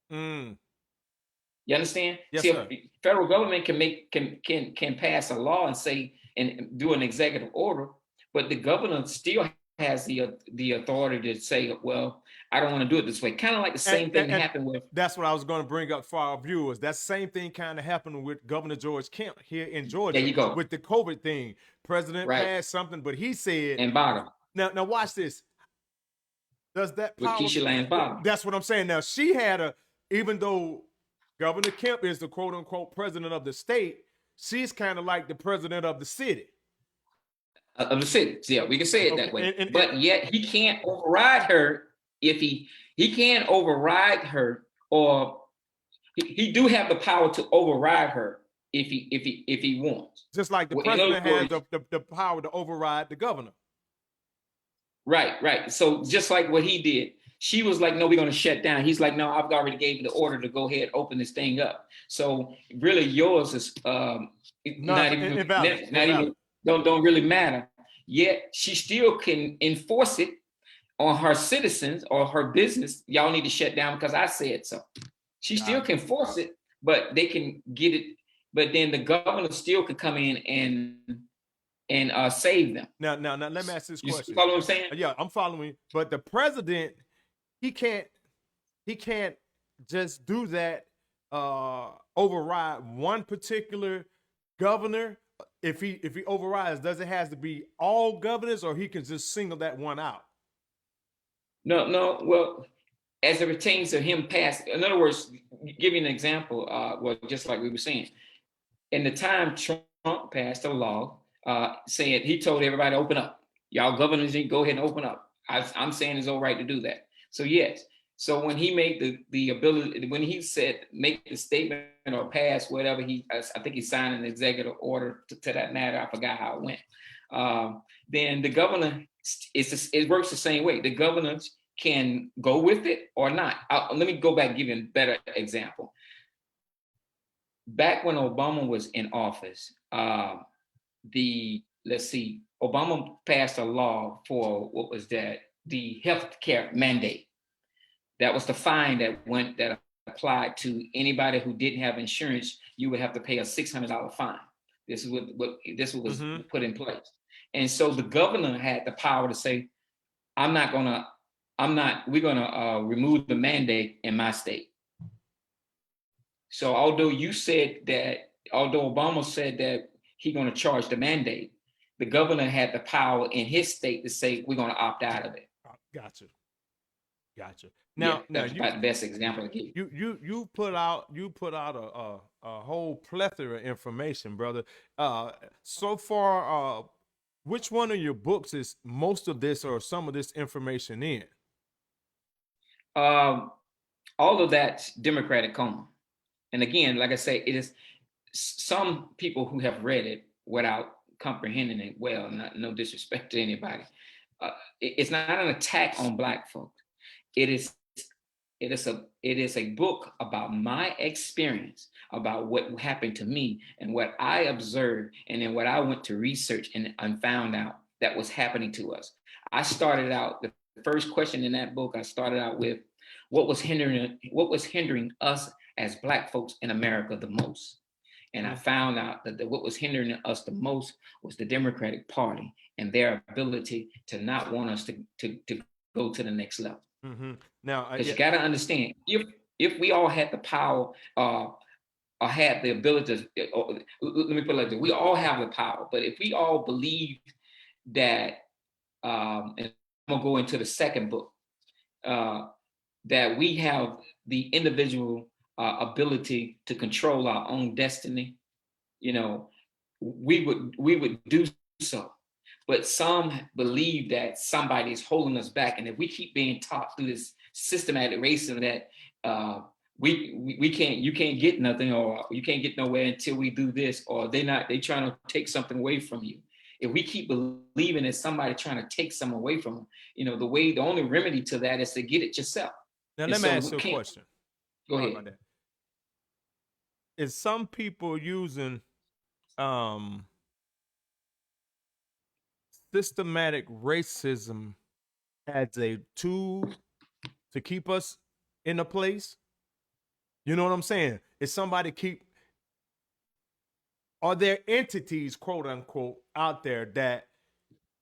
You understand? Yes, See, sir. Federal government can pass a law and say and do an executive order, but the governor still has the authority to say, well, I don't want to do it this way. Kind of like the same thing happened with. That's what I was going to bring up for our viewers. That same thing kind of happened with Governor George Kemp here in Georgia. There you go. With the COVID thing. President passed something, but he said. And bottom. Now watch this. Does that power? With Keisha Lance Bottom. That's what I'm saying. Now she had even though Governor Kemp is the quote unquote president of the state, she's kind of like the president of the city. Of the city. Yeah, we can say it that way. But yet he can't override her if he can't override her, or he do have the power to override her if he wants. Just like the president has the power to override the governor. Right. So just like what he did, she was like, no, we're going to shut down. He's like, no, I've already gave the order to go ahead and open this thing up. So really yours is not even don't really matter. Yet she still can enforce it on her citizens or her business. Y'all need to shut down because I said so. She still can force it, but they can get it. But then the governor still could come in and save them. Now, let me ask this question. You follow what I'm saying? Yeah, I'm following. But the president, he can't just do that, override one particular governor. If he overrides, does it have to be all governors, or he can just single that one out? No. Well, as it pertains to him passing, in other words, give you an example. Well, just like we were saying, in the time Trump passed a law saying, he told everybody to open up. Y'all governors need to go ahead and open up. I'm saying it's all right to do that. So yes. So when he made the ability, when he said make the statement or pass whatever, I think he signed an executive order to that matter. I forgot how it went. Then the governor, it works the same way. The governors can go with it or not. Let me go back and give you a better example. Back when Obama was in office, Obama passed a law for what was that? The health care mandate. That was the fine that applied to anybody who didn't have insurance. You would have to pay a $600 fine. This is what was put in place. And so the governor had the power to say, we're gonna remove the mandate in my state. So although Obama said that he's gonna charge the mandate, the governor had the power in his state to say, we're gonna opt out of it. Gotcha. Now, that's about the best example I give you. You put out a whole plethora of information, brother. So far, Which one of your books is most of this or some of this information in? Um, all of that's Democratic Coma. And again, like I say, it is some people who have read it without comprehending it well, no disrespect to anybody. It's not an attack on Black folks. It is a book about my experience, about what happened to me and what I observed, and then what I went to research and found out that was happening to us. I started out, the first question in that book, I started out with what was hindering us as Black folks in America the most. And I found out that what was hindering us the most was the Democratic Party and their ability to not want us to go to the next level. Mm-hmm. Now, because you got to understand, if we all had the power or had the ability to, let me put it like this, we all have the power, but if we all believed that, and I'm gonna go into the second book, that we have the individual ability to control our own destiny, you know, we would do so. But some believe that somebody is holding us back, and if we keep being taught through this systematic racism that you can't get nothing, or you can't get nowhere until we do this, or they trying to take something away from you. If we keep believing that somebody trying to take something away from them, you know, the only remedy to that is to get it yourself. Now, let me ask you a question. Go ahead. Is some people using systematic racism as a tool to keep us in a place? You know what I'm saying? Is somebody are there entities, quote unquote, out there that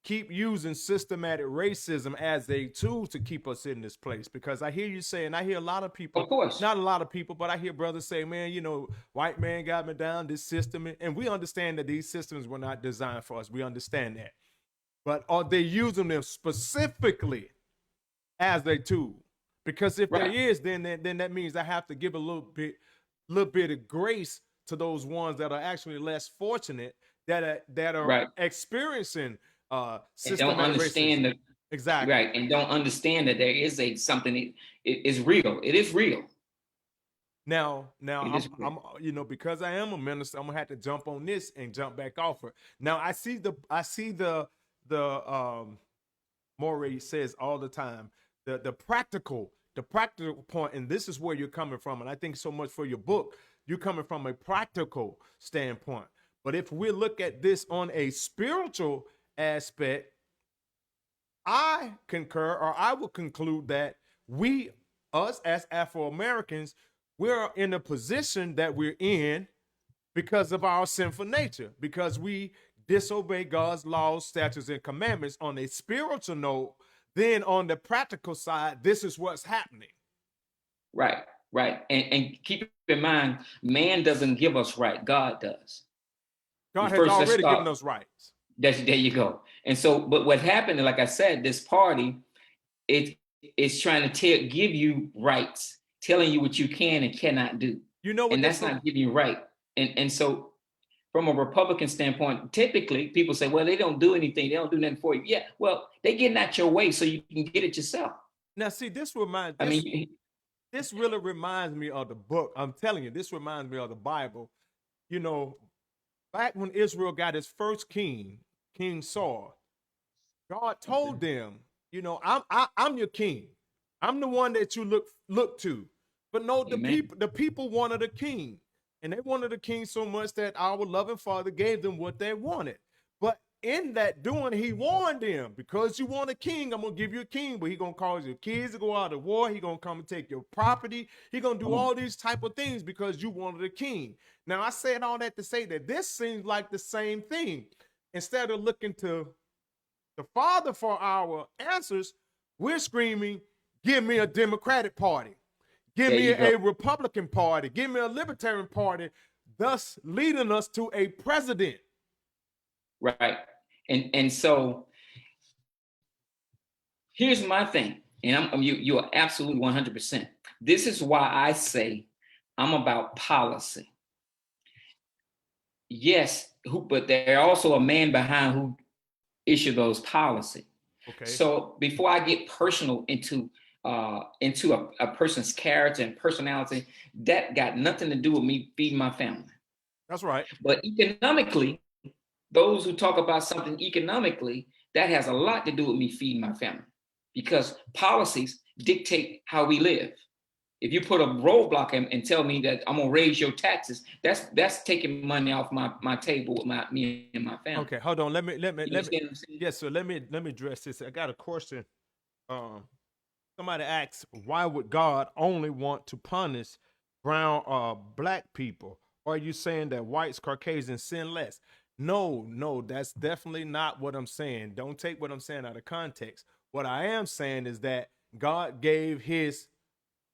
keep using systematic racism as a tool to keep us in this place? Because I hear you saying, I hear a lot of people, of course, not a lot of people, but I hear brothers say, man, you know, white man got me down, this system. And we understand that these systems were not designed for us. We understand that. But are they using them specifically as a tool? Because if there is, then that means I have to give a little bit of grace to those ones that are actually less fortunate, that are experiencing and don't understand racism. Exactly. Right, and don't understand that there is something. It is real. It is real. Now, I'm you know, because I am a minister, I'm gonna have to jump on this and jump back off her. Now, I see the Morey says all the time, the practical point, and this is where you're coming from, and I think so much for your book, you're coming from a practical standpoint. But if we look at this on a spiritual aspect, I concur, or I will conclude that us as Afro-Americans, we're in a position that we're in because of our sinful nature, because we disobey God's laws, statutes, and commandments on a spiritual note. Then on the practical side, this is what's happening. Right. And keep in mind, man doesn't give us right. God does. God has already given us rights. There you go. And so, but what happened, like I said, this party, it's trying to give you rights, telling you what you can and cannot do. You know what? And that's not giving you right. And so from a Republican standpoint, typically people say, well, they don't do anything. They don't do nothing for you. Yeah, well, they're getting out your way so you can get it yourself. Now, see, this really reminds me of the book. I'm telling you, this reminds me of the Bible. You know, back when Israel got his first king, King Saul, God told them, you know, I'm your king. I'm the one that you look to. But no, the people wanted a king. And they wanted a king so much that our loving Father gave them what they wanted. But in that doing, he warned them, because you want a king, I'm going to give you a king, but he's going to cause your kids to go out of war. He's going to come and take your property. He's going to do all these type of things because you wanted a king. Now, I said all that to say that this seems like the same thing. Instead of looking to the Father for our answers, we're screaming, give me a Democratic Party. Give me a Republican Party. Give me a Libertarian Party, thus leading us to a president. Right. And so here's my thing, and you are absolutely 100%. This is why I say I'm about policy. Yes, but there's also a man behind issue those policies. Okay. So before I get personal into a person's character and personality, that got nothing to do with me feeding my family. That's right. But economically, those who talk about something economically, that has a lot to do with me feeding my family, because policies dictate how we live. If you put a roadblock and tell me that I'm gonna raise your taxes, that's taking money off my table with me and my family. Okay, hold on. Let me. You understand what I'm saying? Yes, so let me address this. I got a question. Somebody asks, why would God only want to punish brown or black people? Or are you saying that whites, Caucasians sin less? No, that's definitely not what I'm saying. Don't take what I'm saying out of context. What I am saying is that God gave his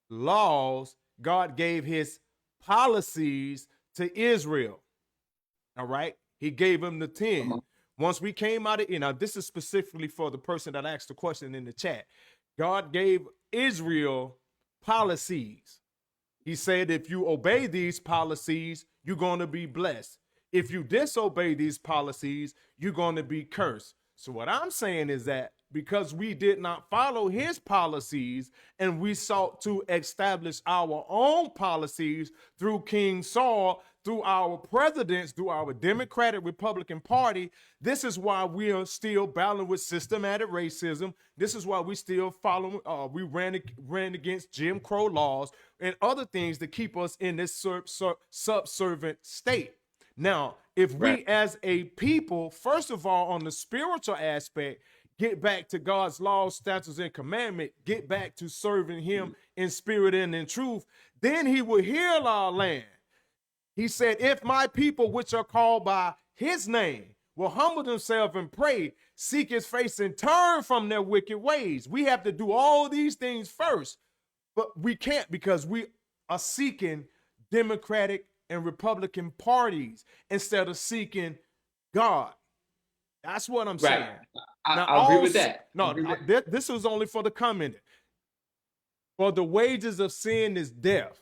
laws, God gave his policies to Israel. All right. He gave him the 10. Once we came out of, now this is specifically for the person that asked the question in the chat. God gave Israel policies. He said, if you obey these policies, you're going to be blessed. If you disobey these policies, you're going to be cursed. So what I'm saying is that because we did not follow his policies and we sought to establish our own policies through King Saul, through our presidents, through our Democratic Republican Party, this is why we are still battling with systematic racism. This is why we still follow. We ran against Jim Crow laws and other things to keep us in this subservient state. Now, if we as a people, first of all, on the spiritual aspect, get back to God's laws, statutes, and commandment, get back to serving him in spirit and in truth, then he will heal our land. He said, if my people, which are called by his name, will humble themselves and pray, seek his face and turn from their wicked ways. We have to do all these things first, but we can't because we are seeking Democratic and Republican parties instead of seeking God. That's what I'm saying. I agree with that. No, this was only for the comment. For the wages of sin is death.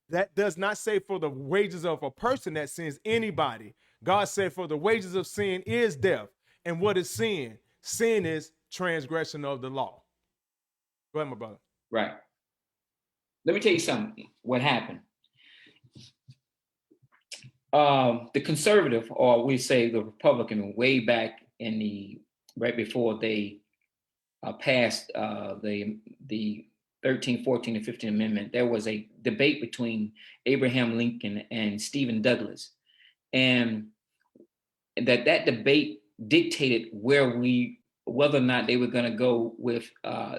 That does not say for the wages of a person that sins, anybody. God said for the wages of sin is death. And what is sin? Sin is transgression of the law. Go ahead, my brother. Right. Let me tell you something. What happened? The conservative, or we say the Republican, way back in right before they passed the 13th, 14th, and 15th Amendment, there was a debate between Abraham Lincoln and Stephen Douglas. And that debate dictated whether or not they were going to go with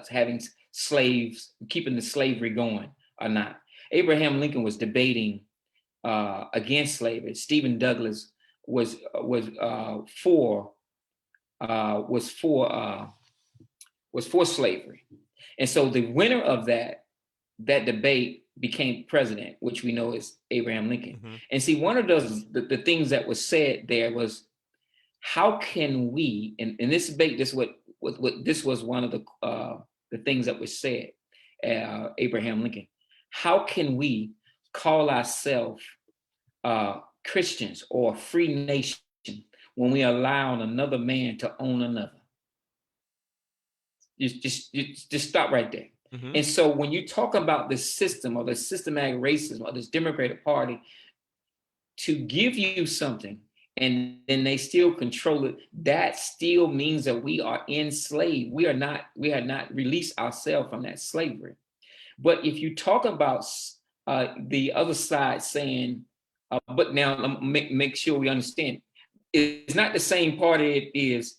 having slaves, keeping the slavery going or not. Abraham Lincoln was debating against slavery. Stephen Douglas was for slavery. And so the winner of that debate became president, which we know is Abraham Lincoln. Mm-hmm. And see, one of the things that was said there was, how can we, and this debate, this was one of the things that was said, Abraham Lincoln, how can we call ourselves Christians or a free nation when we allow another man to own another? Just stop right there. Mm-hmm. And so when you talk about this system or the systematic racism or this Democratic Party to give you something and then they still control it, that still means that we are enslaved. We have not released ourselves from that slavery. But if you talk about the other side saying, but now make sure we understand, it's not the same party it is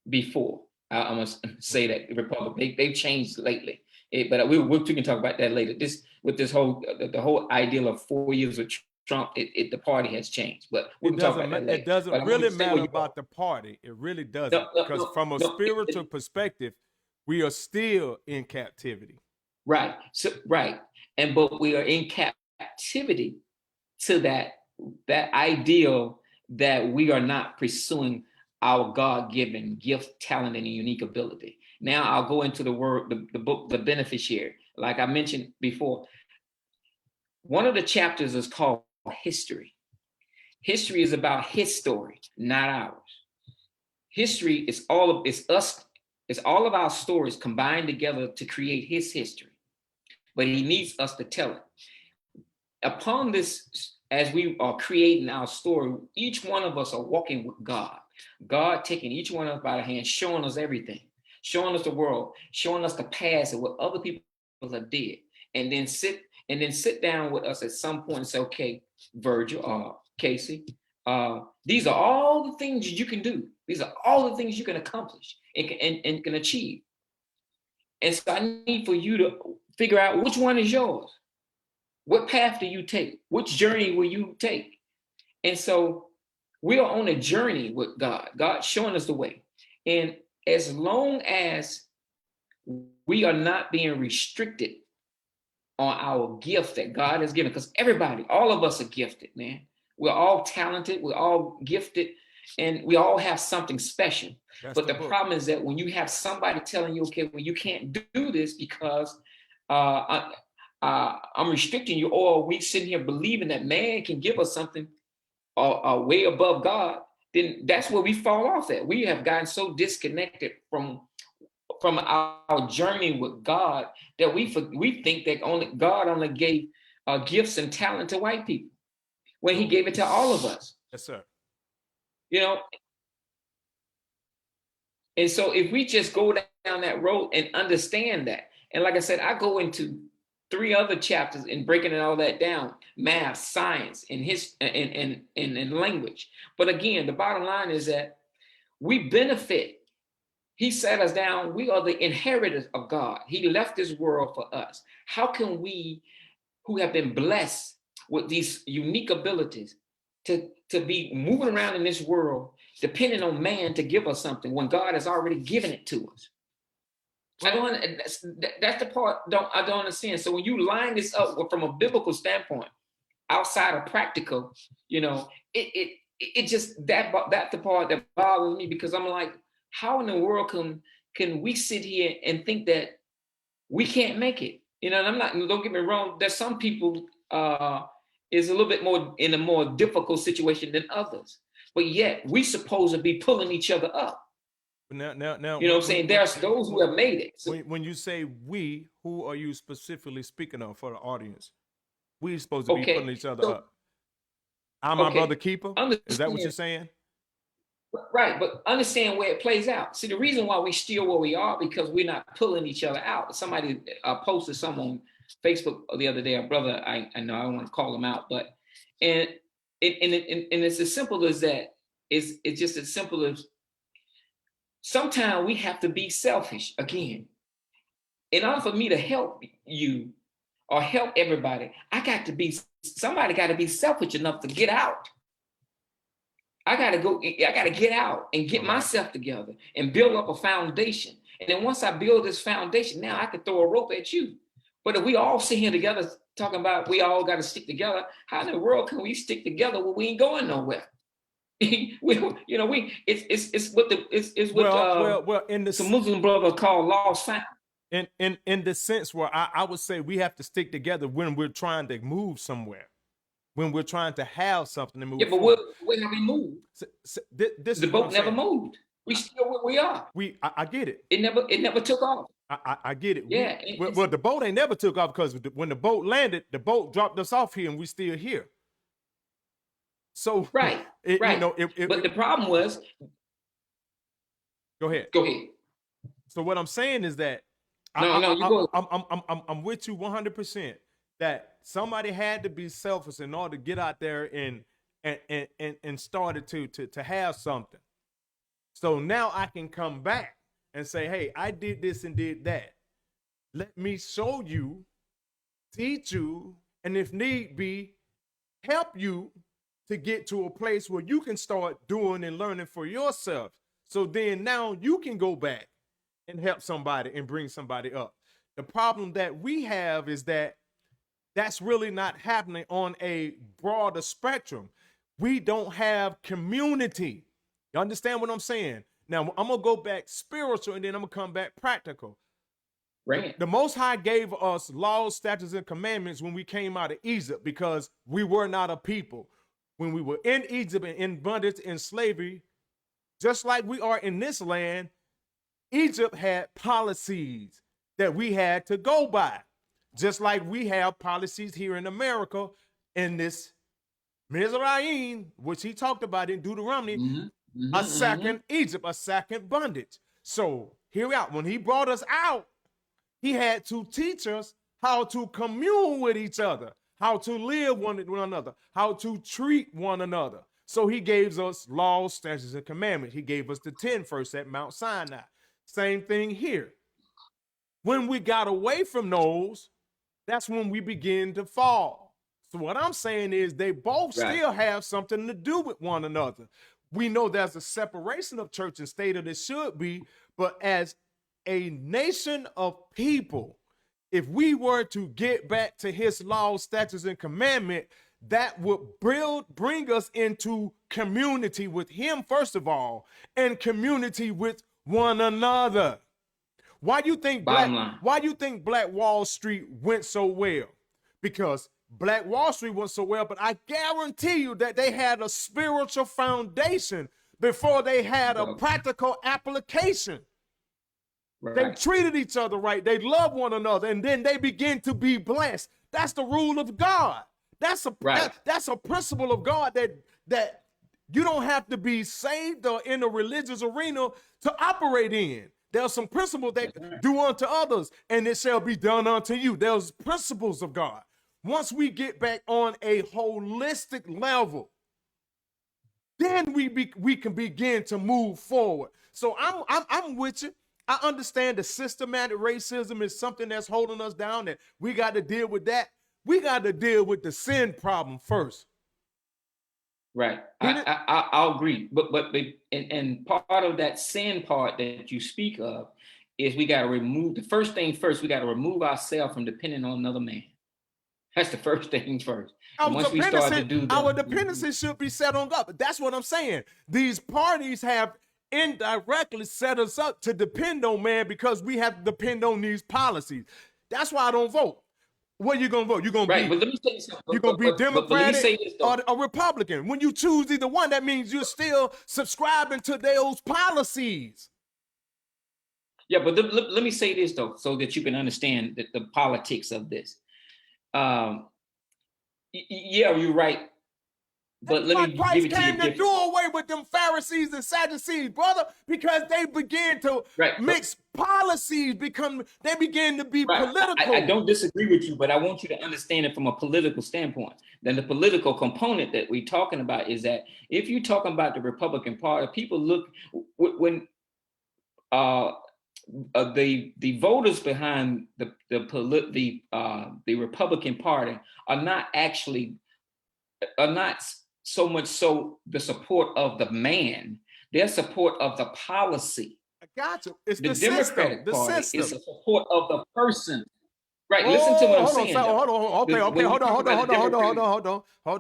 before. I must say that the Republic, they've changed lately, but we can talk about that later. The whole ideal of 4 years of Trump, the party has changed, but we can talk about that later. It doesn't really matter about the party. It really doesn't, because from a spiritual perspective, we are still in captivity. Right. So but we are in captivity to that ideal that we are not pursuing our God-given gift, talent, and unique ability. Now I'll go into the book, The Beneficiary. Like I mentioned before, one of the chapters is called History. History is about his story, not ours. history is all of it's us, it's all of our stories combined together to create his history. But he needs us to tell it. Upon this, as we are creating our story, each one of us are walking with God. God taking each one of us by the hand, showing us everything, showing us the world, showing us the past and what other people have did, and then sit down with us at some point and say, okay, Virgil or Casey, these are all the things you can do. These are all the things you can accomplish and can achieve. And so I need for you to figure out which one is yours. What path do you take? Which journey will you take? And so we are on a journey with God. God showing us the way. And as long as we are not being restricted on our gift that God has given, because everybody, all of us are gifted, man. We're all talented, we're all gifted, and we all have something special. But the problem is that when you have somebody telling you, okay, well, you can't do this because I'm restricting you, or we sitting here believing that man can give us something way above God, then that's where we fall off at. We have gotten so disconnected from our journey with God that we think that God only gave gifts and talent to white people when he gave it to all of us. Yes, sir. You know, and so if we just go down that road and understand that, and like I said, I go into 3 other chapters in breaking all that down: math, science, and language. But again, the bottom line is that we benefit. He sat us down. We are the inheritors of God. He left this world for us. How can we, who have been blessed with these unique abilities, to be moving around in this world, depending on man to give us something when God has already given it to us? That's the part I don't understand. So when you line this up from a biblical standpoint, outside of practical, you know, it just that's the part that bothers me, because I'm like, how in the world can we sit here and think that we can't make it? You know, and I'm not, don't get me wrong, there's some people is a little bit more in a more difficult situation than others, but yet we supposed to be pulling each other up. Now, you know what I'm saying? There's those who have made it. So, when you say we, who are you specifically speaking of for the audience? We're supposed to be pulling each other up. I'm my brother keeper. Is that what you're saying? Right, but understand where it plays out. See, the reason why we still where we are, because we're not pulling each other out. Somebody posted something on Facebook the other day, a brother, I know I don't want to call him out, but and it's as simple as that. It's just as simple as sometimes we have to be selfish again. In order for me to help you or help everybody, somebody got to be selfish enough to get out. I got to get out and get myself together and build up a foundation. And then once I build this foundation, now I can throw a rope at you. But if we all sit here together talking about we all got to stick together, how in the world can we stick together when we ain't going nowhere? It's what some Muslim brother called lost found. In the sense where I would say we have to stick together when we're trying to move somewhere, when we're trying to have something to move. Yeah, but where have we moved? The boat never moved. We still where we are. I get it. It never took off. I get it. Yeah. Well, the boat ain't never took off, because when the boat landed, the boat dropped us off here, and we still here. So right. But the problem was. Go ahead. So what I'm saying is that I'm with you 100% that somebody had to be selfish in order to get out there and started to have something. So now I can come back and say, hey, I did this and did that. Let me show you, teach you, and if need be, help you to get to a place where you can start doing and learning for yourself. So then now you can go back and help somebody and bring somebody up. The problem that we have is that that's really not happening on a broader spectrum. We don't have community. You understand what I'm saying? Now, I'm going to go back spiritual, and then I'm going to come back practical. Right. The Most High gave us laws, statutes, and commandments when we came out of Egypt, because we were not a people. When we were in Egypt and in bondage and slavery, Just like we are in this land, Egypt had policies that we had to go by. Just like we have policies here in America in this Mizraim, which he talked about in Deuteronomy, a second Egypt, a second bondage. So here we are. When he brought us out, he had to teach us how to commune with each other, how to live one another, how to treat one another. So he gave us laws, statutes, and commandments. He gave us the 10 first at Mount Sinai. Same thing here. When we got away from those, that's when we begin to fall. So what I'm saying is they both still have something to do with one another. We know there's a separation of church and state, or there should be, but as a nation of people, if we were to get back to his laws, statutes, and commandment, that would bring us into community with him, first of all, and community with one another. Why do you think Black Wall Street went so well? Because Black Wall Street went so well, but I guarantee you that they had a spiritual foundation before they had a practical application. They treated each other right. They loved one another, and then they begin to be blessed. That's the rule of God. That's a principle of God that you don't have to be saved or in a religious arena to operate in. There's some principles that do unto others, and it shall be done unto you. There's principles of God. Once we get back on a holistic level, then we can begin to move forward. So I'm with you. I understand the systematic racism is something that's holding us down, that we got to deal with that. We got to deal with the sin problem first. Right. I'll agree. But part of that sin part that you speak of is we got to remove, the first thing first, we got to remove ourselves from depending on another man. That's the first thing first. Once we start to do that, our dependency should be set on God. But that's what I'm saying. These parties have indirectly set us up to depend on man because we have to depend on these policies. That's why I don't vote. What are you gonna vote? You're gonna be, but let me say something. You're gonna be Democratic or a Republican. When you choose either one, that means you're still subscribing to those policies. Yeah, but let me say this though, so that you can understand the politics of this. Yeah, you're right. But let me give it to you. To do away with them Pharisees and Sadducees, brother, because they begin to mix policies, they begin to be political. I don't disagree with you, but I want you to understand it from a political standpoint. Then the political component that we're talking about is that if you're talking about the Republican Party, people look when the voters behind the Republican Party are not so much so the support of the man, their support of the policy. I got you. It's the system. Democratic The Party system. is the support of the person. Right. Listen to what I'm saying. Hold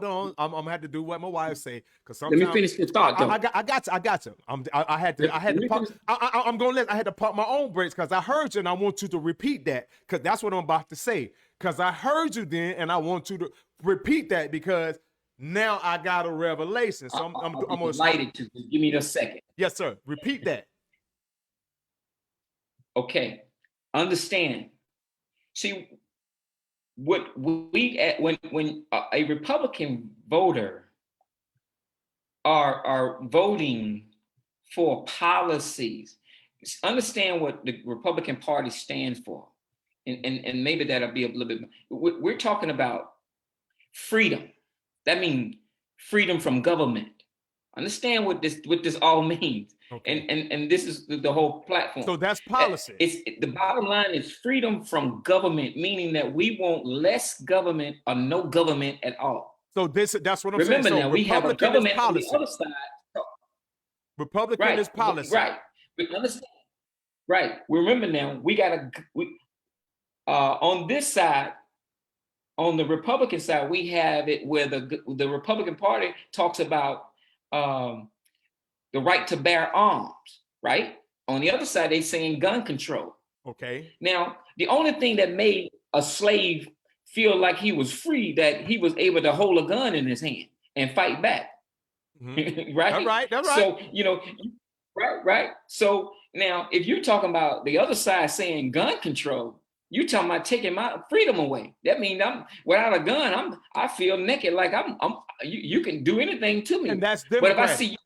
on. I'm gonna have to do what my wife say, because sometimes. Let me finish the thought. I got you. I had to pump my own brakes because I heard you and I want you to repeat that, because that's what I'm about to say. Because I heard you then and I want you to repeat that, because now I got a revelation. So I'm delighted to. Just give me a second. Yes, sir. Repeat that. Okay. Understand. See, when a Republican voter are voting for policies, understand what the Republican Party stands for, and maybe that'll be a little bit. We're talking about freedom. That means freedom from government. Understand what this all means. Okay. And this is the whole platform. So that's policy. The bottom line is freedom from government, meaning that we want less government or no government at all. So that's what I'm saying. Remember now, we have a government on the other side. Republican is policy. Right. But understand. Right. Remember now, we on this side, on the Republican side, we have it where the Republican Party talks about the right to bear arms, right? On the other side, they're saying gun control. Okay. Now, the only thing that made a slave feel like he was free, that he was able to hold a gun in his hand and fight back. Mm-hmm. Right? That's right. So, Right. So now, if you're talking about the other side saying gun control, you're talking about taking my freedom away. That means I'm without a gun, I feel naked, like you can do anything to me. And that's But if I Democratic. see you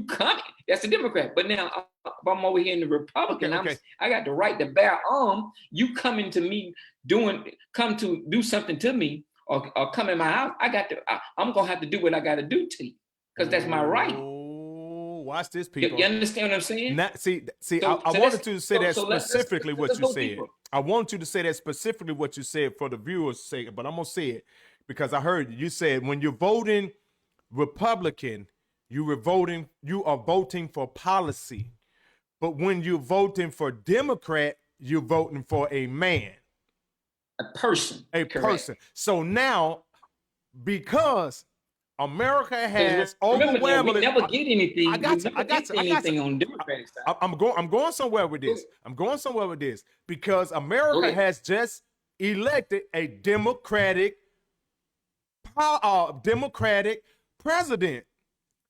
coming, that's the Democrat. But now if I'm over here in the Republican, Okay. I got the right to bear arm. You coming to me come to do something to me or come in my house, I'm gonna have to do what I gotta do to you because that's my right. Oh, watch this, You people. understand what I'm saying? Now, see, So I wanted you to say that let's specifically what you go said. deeper. I want you to say that specifically what you said for the viewers' sake, but I'm gonna say it because I heard you said when you're voting Republican, you are voting for policy. But when you're voting for Democrat, you're voting for a man. A person. A Correct. person. So now, because America has Remember, overwhelmingly. we never get anything. I got you. I got you. Anything on the Democratic side. I'm going somewhere with this. I'm going somewhere with this because America has just elected a Democratic president.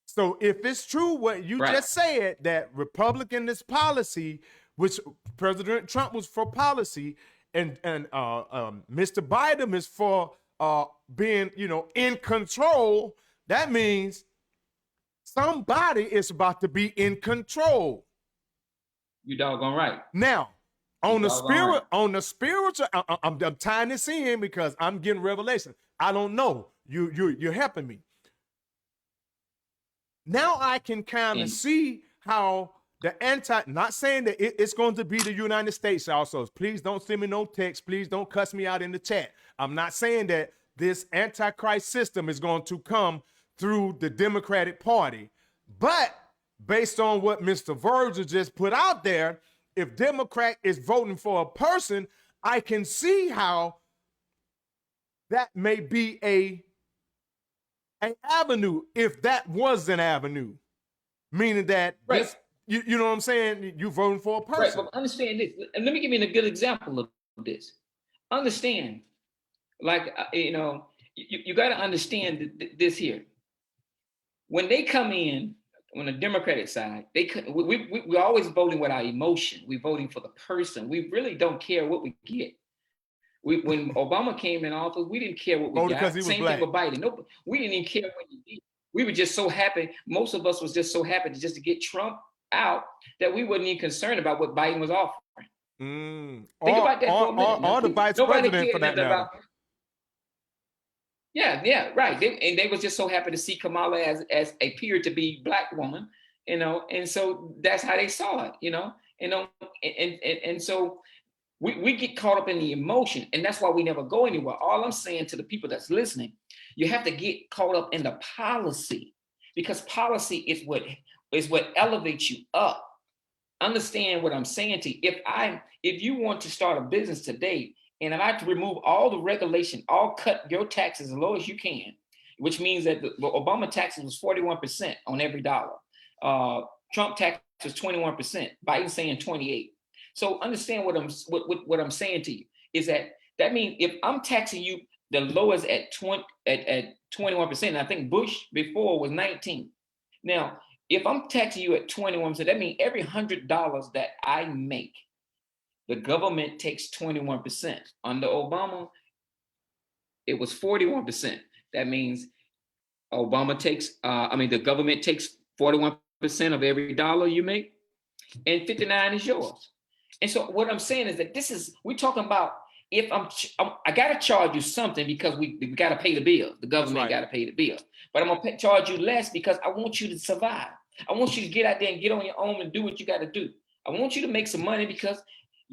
So if it's true what you just said, that Republican is policy, which President Trump was for policy, and Mr. Biden is for being, in control, that means somebody is about to be in control. You doggone right. Now, on the spiritual, I'm tying this in because I'm getting revelation. I don't know. You're helping me. Now I can kind of see how not saying that it's going to be the United States also. Please don't send me no text. Please don't cuss me out in the chat. I'm not saying that this Antichrist system is going to come through the Democratic Party. But based on what Mr. Virgil just put out there, if Democrat is voting for a person, I can see how that may be an avenue, if that was an avenue, meaning that this, you know what I'm saying? You voting for a person. Right, but understand this, and let me give you a good example of this. Understand, like you got to understand this here. When they come in on the Democratic side, we're always voting with our emotion. We're voting for the person. We really don't care what we get. When Obama came in office, we didn't care what we got. Same thing with Biden. Nope, we didn't even care what he did. We were just so happy. Most of us was just so happy to get Trump out that we wasn't even concerned about what Biden was offering. Think about that for a minute. Or the vice president for that matter. Yeah, right. They was just so happy to see Kamala as appeared to be Black woman, and so that's how they saw it, and so we get caught up in the emotion, and that's why we never go anywhere. All I'm saying to the people that's listening, you have to get caught up in the policy, because policy is what elevates you up. Understand what I'm saying to you. If you want to start a business today, and if I have to remove all the regulation, cut your taxes as low as you can, which means that the Obama taxes was 41% on every dollar. Trump tax was 21%. Biden saying 28%. So understand what I'm saying to you is that means if I'm taxing you the lowest at 21%, and I think Bush before was 19%. Now, if I'm taxing you at 21%, that means every $100 that I make, the government takes 21%. Under Obama, it was 41%. That means the government takes 41% of every dollar you make, and 59 is yours. And so what I'm saying is that we're talking about if I got to charge you something because we got to pay the bill. The government got to pay the bill. But I'm going to charge you less because I want you to survive. I want you to get out there and get on your own and do what you got to do. I want you to make some money because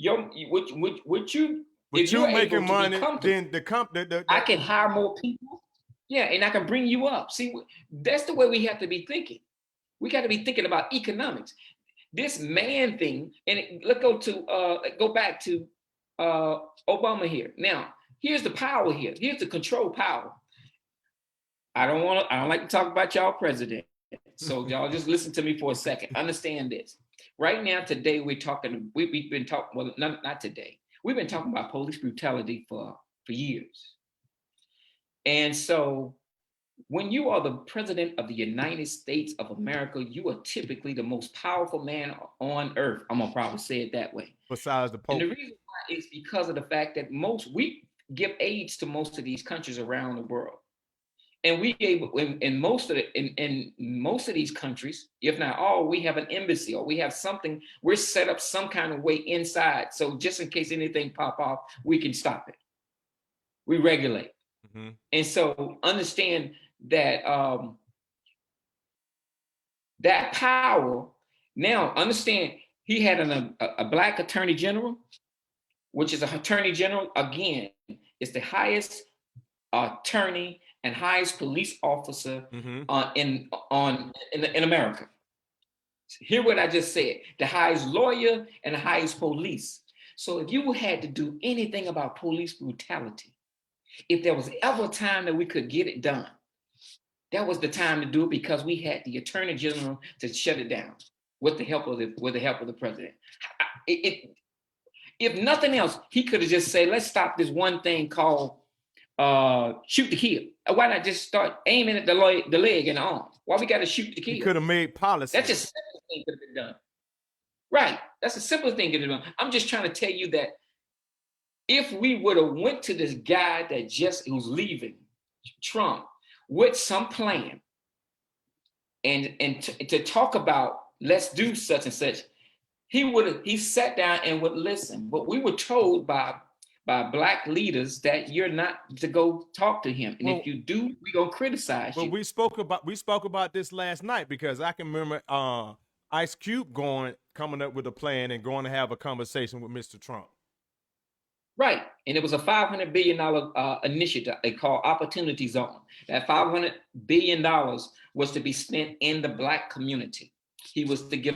if you're making money, then I can hire more people. Yeah, and I can bring you up. See, that's the way we have to be thinking. We got to be thinking about economics. This man thing, and let's go back to Obama here. Now, here's the power here. Here's the control power. I don't like to talk about y'all president. So y'all just listen to me for a second. Understand this. Right now, today, we've been talking, well, not today. We've been talking about police brutality for years. And so when you are the president of the United States of America, you are typically the most powerful man on earth. I'm gonna probably say it that way. Besides the And the Pope. reason why is because of the fact that we give aids to most of these countries around the world. And we able in most of these countries, if not all, we have an embassy or we have something, we're set up some kind of way inside. So just in case anything pop off, we can stop it. We regulate. Mm-hmm. And so understand that that power, now understand he had a black attorney general, which is an attorney general, again, is the highest attorney and highest police officer Mm-hmm. in America. Hear what I just said: the highest lawyer and the highest police. So if you had to do anything about police brutality, if there was ever a time that we could get it done, that was the time to do it, because we had the attorney general to shut it down with the help of the president. If nothing else, he could have just said, "Let's stop this one thing called shoot to kill." Why not just start aiming at the leg and the arm? Why we got to shoot to kill? He could have made policy. That's just the simplest thing could have been done. Right. That's the simplest thing could have been done. I'm just trying to tell you that if we would have went to this guy that who's leaving, Trump, with some plan and to talk about, let's do such and such, he sat down and would listen. But we were told by black leaders that you're not to go talk to him, and if you do, we're gonna criticize you. Well, we spoke about this last night, because I can remember Ice Cube coming up with a plan and going to have a conversation with Mr. Trump. Right, and it was a $500 billion initiative they called Opportunity Zone. That $500 billion was to be spent in the black community. He was to give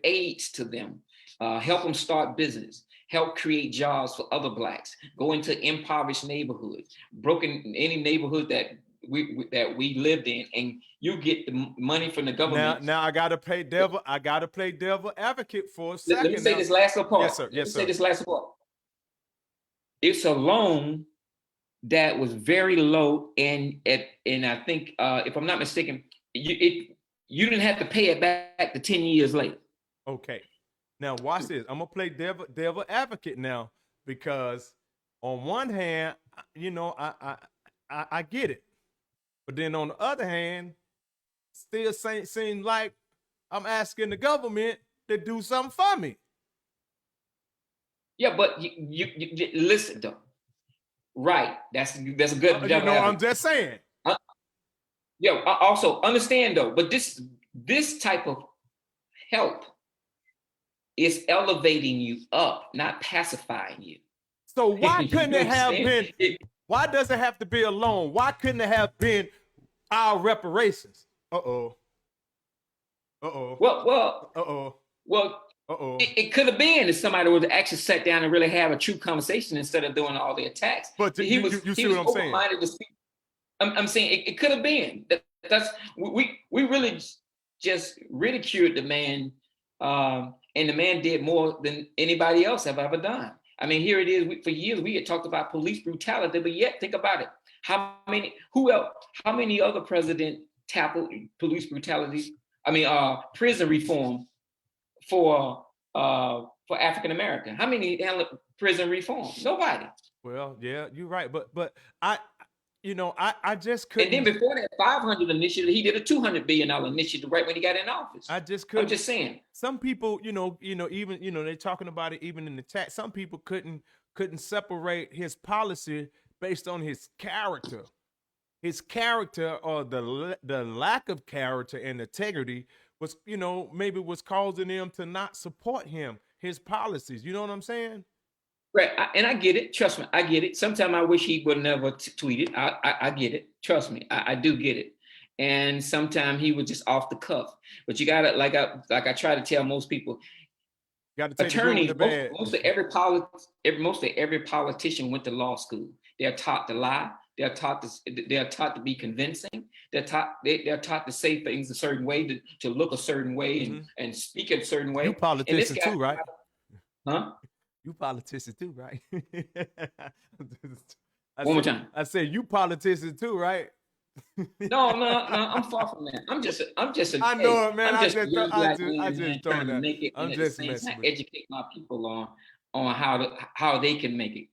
aids to them, help them start business, help create jobs for other blacks, go into impoverished neighborhoods, any neighborhood that we lived in, and you get the money from the government. Now I gotta play devil advocate for a second. Let me say this last part. Yes, sir. Yes, sir. Say this last part. It's a loan that was very low, and I think if I'm not mistaken, you didn't have to pay it back to 10 years later. Okay. Now watch this. I'm gonna play devil advocate now, because on one hand, I get it, but then on the other hand, still seems like I'm asking the government to do something for me. Yeah, but you listen though. Right, that's a good. I'm just saying. Yeah. Also understand though, but this type of help is elevating you up, not pacifying you. So why couldn't it have been? Why does it have to be a loan? Why couldn't it have been our reparations? Well. It could have been if somebody would have actually sat down and really have a true conversation instead of doing all the attacks. But you see what I'm saying? To speak. I'm saying it could have been. We really just ridiculed the man, and the man did more than anybody else have ever done. I mean, here it is. For years we had talked about police brutality, but yet think about it. How many other presidents tackled police brutality? I mean, prison reform for African American. How many handled prison reform? Nobody. Well, yeah, you're right, but I just couldn't. And then before that 500 initiative, he did a $200 billion initiative right when he got in office. I just couldn't. I'm just saying. Some people, even they're talking about it even in the chat. Some people couldn't separate his policy based on his character. His character, or the lack of character and integrity, was maybe was causing them to not support him, his policies. You know what I'm saying? Right, and I get it. Trust me, I get it. Sometimes I wish he would never tweet it. I get it. Trust me, I do get it. And sometimes he was just off the cuff. But you gotta, like I try to tell most people, attorneys, most of every politician went to law school. They're taught to lie. They're taught to be convincing. They're taught to say things a certain way, to look a certain way, and speak a certain way. You politician too, right? Huh? You politician too, right? One more time. I said you politician too, right? No, I'm far from that. I know it, man. I'm I just a just, young I black just, I man, just trying throwing to that. make it, and I'm at the just same messing time with educate my people on how they can make it.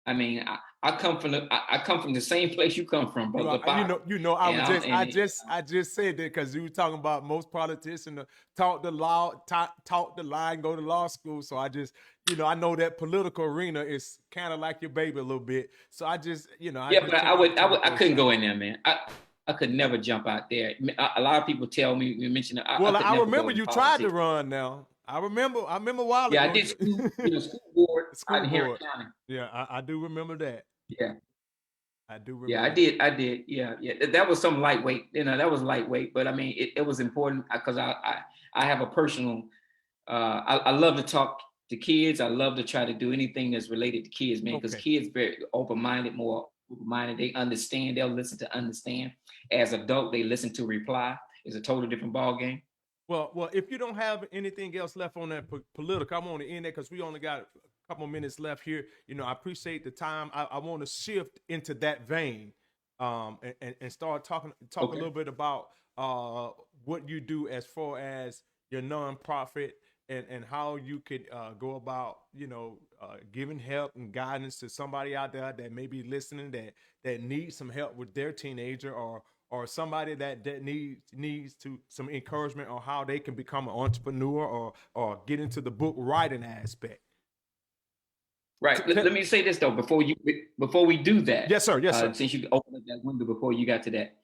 I mean, I come from I come from the same place you come from, you. brother, the Bible. You know. I And was I'm just, and it, I just said that because you were talking about most politicians taught the law, taught the line, go to law school. So I just, I know that political arena is kind of like your baby a little bit. So I just, I yeah, just but took the opportunity to I throw a couldn't shot. go in there, man. I could never jump out there. A lot of people tell me, you mentioned I Well, could I never go remember in you tried to politics. run. Now I remember a while Yeah, I ago. did school board out School in Harris board. County. Yeah, I do remember that. Yeah. I do Yeah, remember that. I did. Yeah, yeah. That was some lightweight. That was lightweight. But I mean, it was important because I have a personal. I love to talk to kids. I love to try to do anything that's related to kids, man. Because Okay. kids very open-minded, more open-minded. They understand. They'll listen to understand. As adult, they listen to reply. It's a totally different ball game. Well, if you don't have anything else left on that political, I want to end that because we only got a couple minutes left here. I appreciate the time. I want to shift into that vein, and start talk a Okay. little bit about what you do as far as your nonprofit and how you could go about, giving help and guidance to somebody out there that may be listening that needs some help with their teenager or somebody that needs to some encouragement on how they can become an entrepreneur or get into the book writing aspect. Right. Let me say this though before we do that. Yes, sir. Yes, sir. Since you opened up that window before you got to that,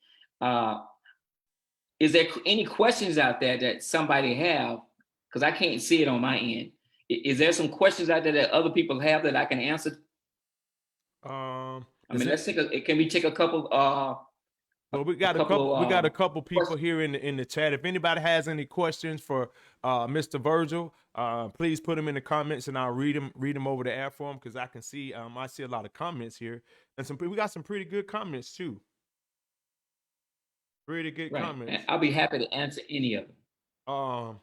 is there any questions out there that somebody have? Because I can't see it on my end. Is there some questions out there that other people have that I can answer? I mean, can we take a couple? Well, we got a couple people here in the chat. If anybody has any questions for Mr. Virgil, please put them in the comments and I'll read them over the air for him because I can see I see a lot of comments here and we got some pretty good comments too. Pretty good comments. And I'll be happy to answer any of them.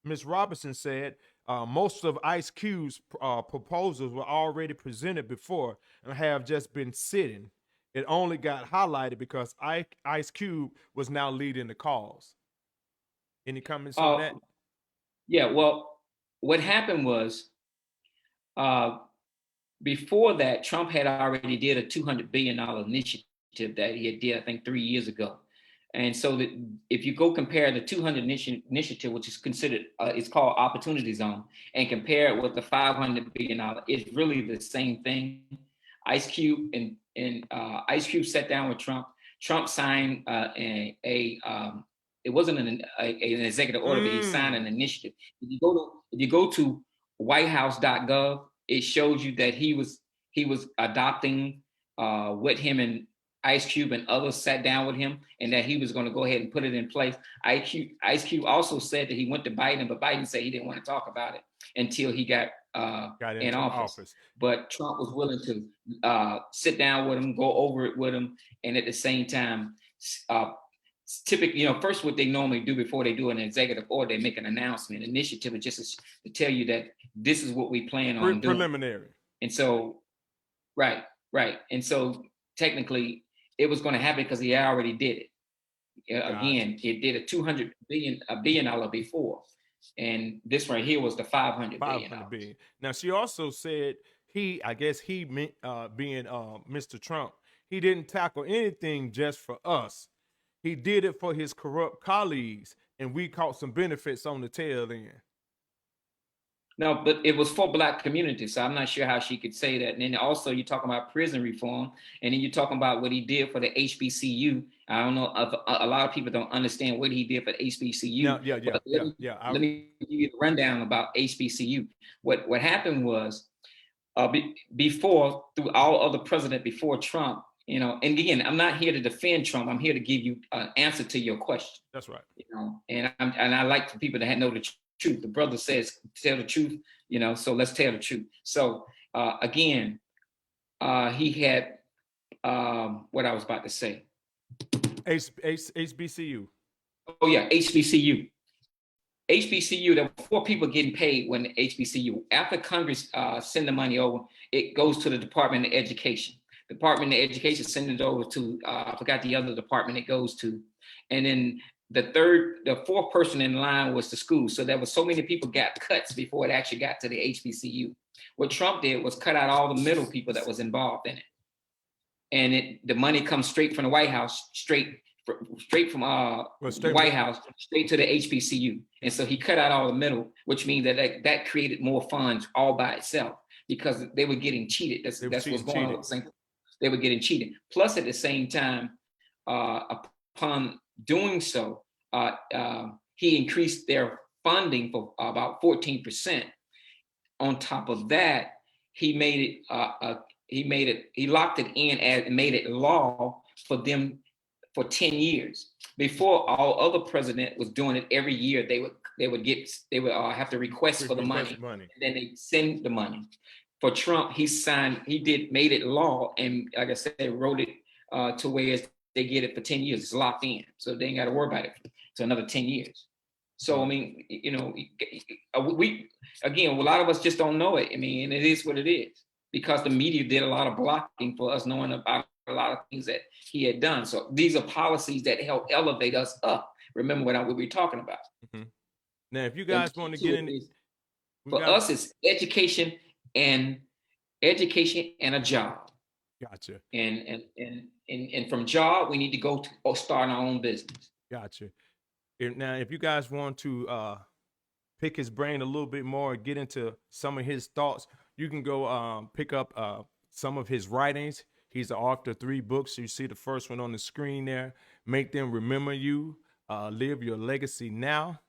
Ms. Robinson said most of Ice Cube's proposals were already presented before and have just been sitting. It only got highlighted because Ice Cube was now leading the cause. Any comments on that? Yeah, well, what happened was before that, Trump had already did a $200 billion initiative that he did, I think, 3 years ago. And so that if you go compare the 200 initiative, which is considered, it's called Opportunity Zone, and compare it with the $500 billion, it's really the same thing. Ice Cube and Ice Cube sat down with Trump. Trump signed it wasn't an executive order, but he signed an initiative. If you go to whitehouse.gov, it shows you that he was adopting what him and Ice Cube and others sat down with him, and that he was going to go ahead and put it in place. Ice Cube also said that he went to Biden, but Biden said he didn't want to talk about it until he got in office. But Trump was willing to sit down with him, go over it with him, and at the same time, typically, first what they normally do before they do an executive order, they make an announcement. Initiative is just to tell you that this is what we plan on doing. Preliminary. And so, right. And so technically, it was going to happen because he already did it. Again, it did a $200 billion before, and this right here was the $500 billion. Now, she also said I guess he meant being Mr. Trump, he didn't tackle anything just for us. He did it for his corrupt colleagues, and we caught some benefits on the tail end. No, but it was for Black communities, so I'm not sure how she could say that. And then also you're talking about prison reform, and then you're talking about what he did for the HBCU. I don't know, a lot of people don't understand what he did for the HBCU. Let me give you the rundown about HBCU. What happened was before, through all other presidents before Trump, and again, I'm not here to defend Trump. I'm here to give you an answer to your question. That's right. And I like for people to know the truth. The brother says, tell the truth, so let's tell the truth. So again, he had what I was about to say. HBCU. Oh yeah, HBCU. HBCU, there were 4 people getting paid when the HBCU. After Congress send the money over, it goes to the Department of Education. Department of Education send it over to, I forgot the other department it goes to. And then the fourth person in line was the school. So there was so many people got cuts before it actually got to the HBCU. What Trump did was cut out all the middle people that was involved in it. And the money comes straight from the White House, straight from the White House, straight to the HBCU. And so he cut out all the middle, which means that created more funds all by itself because they were getting cheated. That's what's going on. They were getting cheated. Plus, at the same time, upon doing so, he increased their funding for about 14%. On top of that, he locked it in and made it law for them for 10 years. Before, all other president was doing it every year. They would have to request for the money. And then they send the money. For Trump, made it law, and like I said, wrote it to where they get it for 10 years. It's locked in, so they ain't got to worry about it for another 10 years. So I mean, a lot of us just don't know it. I mean, and it is what it is because the media did a lot of blocking for us knowing about a lot of things that he had done. So these are policies that help elevate us up. Remember what we were talking about. Mm-hmm. Now, if you guys want to get in, for us, it's education and a job. Gotcha. And from job, we need to go to or start our own business. Gotcha. Now, if you guys want to pick his brain a little bit more, get into some of his thoughts, you can go pick up some of his writings. He's the author of 3 books. You see the first one on the screen there. Make Them Remember You, Live Your Legacy Now.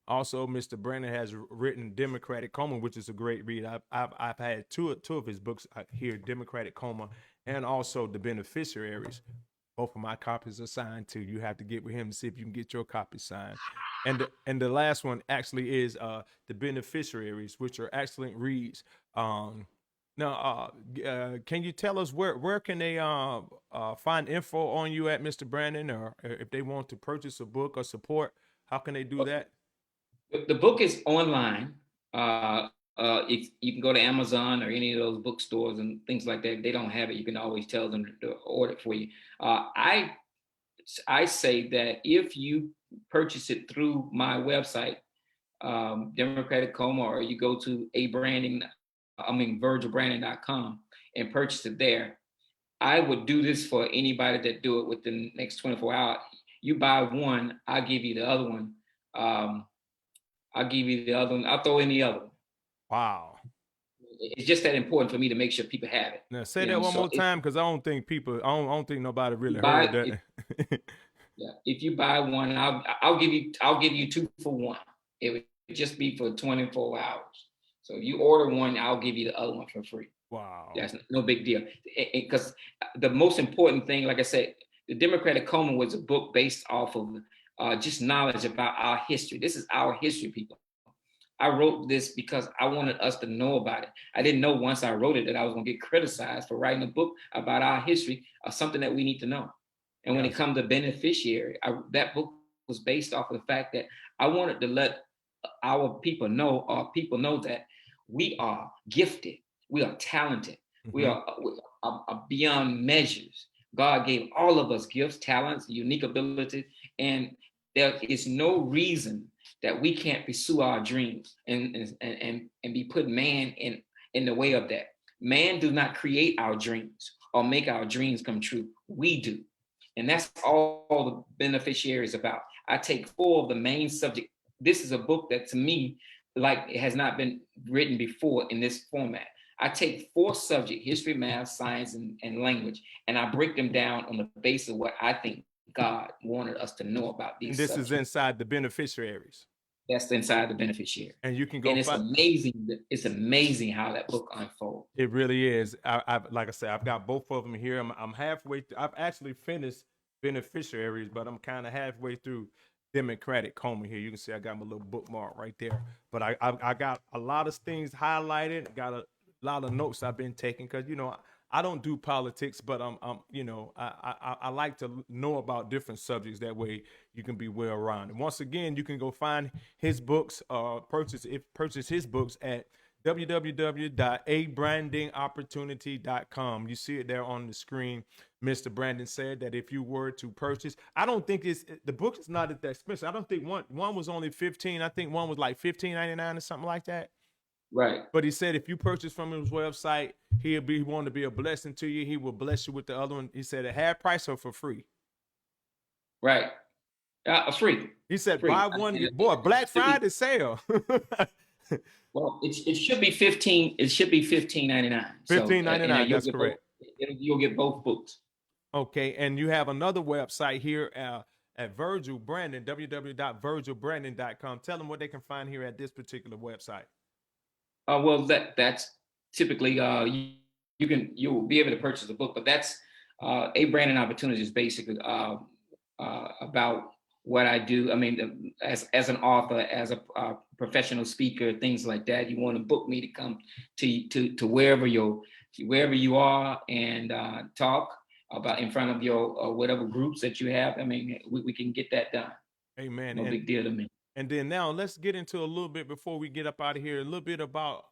Also, Mr. Brannon has written Democratic Coma, which is a great read. I've had two of his books here, Democratic Coma, and also The Beneficiaries. Both of my copies are signed too. You have to get with him to see if you can get your copy signed. And the last one actually is The Beneficiaries, which are excellent reads. Now, can you tell us where can they find info on you at, Mr. Brannon, or if they want to purchase a book or support, how can they do that? The book is online. If you can go to Amazon or any of those bookstores and things like that, if they don't have it, you can always tell them to order it for you. I say that if you purchase it through my website, Democratic Coma, or you go to virgilbrannon.com and purchase it there, I would do this for anybody that do it within the next 24 hours. You buy one, I'll give you the other one. I'll give you the other one. I'll throw in the other one. Wow. It's just that important for me to make sure people have it. Now say that one more time, because I don't think nobody really heard that. If you buy one, I'll give you 2 for 1. It would just be for 24 hours. So if you order one, I'll give you the other one for free. Wow. That's no big deal. Because the most important thing, like I said, the Democratic Coma was a book based off of just knowledge about our history. This is our history, people. I wrote this because I wanted us to know about it. I didn't know once I wrote it that I was going to get criticized for writing a book about our history or something that we need to know. And when it comes to beneficiary, that book was based off of the fact that I wanted to let our people know, or people know, that we are gifted, we are talented, we are beyond measures. God gave all of us gifts, talents, unique abilities, and there is no reason that we can't pursue our dreams and be put man in the way of that. Man does not create our dreams or make our dreams come true. We do. And that's all the beneficiary is about. I take 4 of the main subjects. This is a book that, to me, like, it has not been written before in this format. I take 4 subjects: history, math, science, and language, and I break them down on the basis of what I think God wanted us to know about these. And this subjects is inside the beneficiaries. That's inside the beneficiary. And you can go. And it's amazing. It's amazing how that book unfolds. It really is. Like I said, I've got both of them here. I'm halfway. I've actually finished beneficiaries, but I'm kind of halfway through Democratic Coma here. You can see I got my little bookmark right there. But I got a lot of things highlighted. Got a lot of notes I've been taking because I don't do politics, but I like to know about different subjects. That way you can be well rounded. Once again, you can go find his books, purchase his books at www.abrandingopportunity.com. You see it there on the screen. Mr. Brandon said that if you were to purchase, I don't think the book is not that expensive. I don't think one was only 15. I think one was like 15.99 or something like that. Right. But he said if you purchase from his website, he want to be a blessing to you. He will bless you with the other one. He said at half price or for free. Right. Free. He said Free. buy one, get boy, Black Friday sale. Well, it should be 15. It should be 15.99. $15.99. That's correct. You'll get both books. Okay, and you have another website here at Virgil Brannon, www.virgilbrandon.com. Tell them what they can find here at this particular website. Well, that's typically you'll be able to purchase the book, but that's A Brandon Opportunity is basically about what I do. I mean, as an author, as a professional speaker, things like that. You want to book me to come to wherever you are and talk about in front of your whatever groups that you have. I mean, we can get that done. Amen. No big deal to me. And then now let's get into a little bit before we get up out of here, a little bit about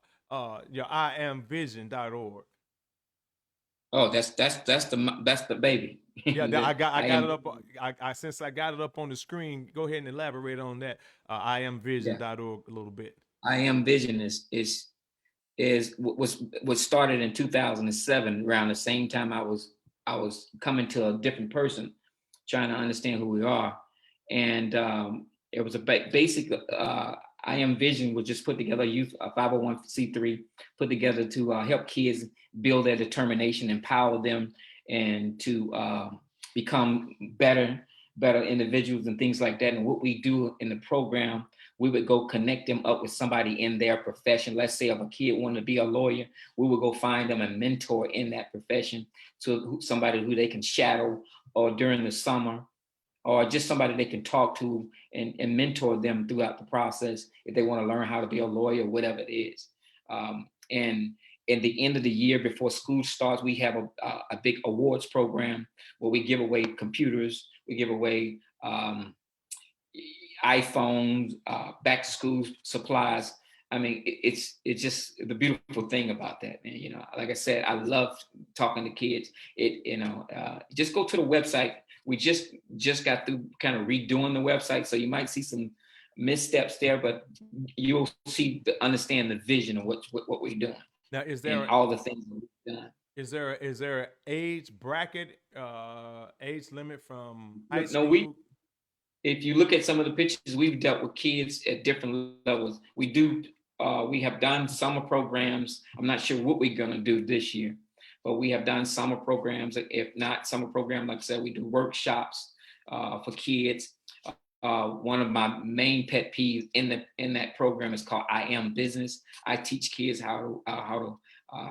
your IamVision.org. Oh, that's the baby. Yeah, I got it up. Since I got it up on the screen, go ahead and elaborate on that. IamVision.org a little bit. IamVision was started in 2007, around the same time I was coming to a different person, trying to understand who we are, and it was a basic. IamVision was just put together, a 501c3, put together to help kids build their determination, empower them, and to become better individuals and things like that. And what we do in the program, we would go connect them up with somebody in their profession. Let's say if a kid wanted to be a lawyer, we would go find them a mentor in that profession, so somebody who they can shadow or during the summer, or just somebody they can talk to and mentor them throughout the process if they want to learn how to be a lawyer, whatever it is. And at the end of the year, before school starts, we have a big awards program where we give away computers, we give away iPhones, back to school supplies. I mean, it's just the beautiful thing about that, man. You know, like I said, I love talking to kids. Just go to the website. We just got through kind of redoing the website, so you might see some missteps there, but you'll understand the vision of what we're doing. Now, is there all the things that we've done? Is there an age bracket, age limit from high school? No, if you look at some of the pictures, we've dealt with kids at different levels. We have done summer programs. I'm not sure what we're gonna do this year, but we have done summer programs. If not summer program, like I said, we do workshops for kids. One of my main pet peeves in that program is called I Am Business. I teach kids how to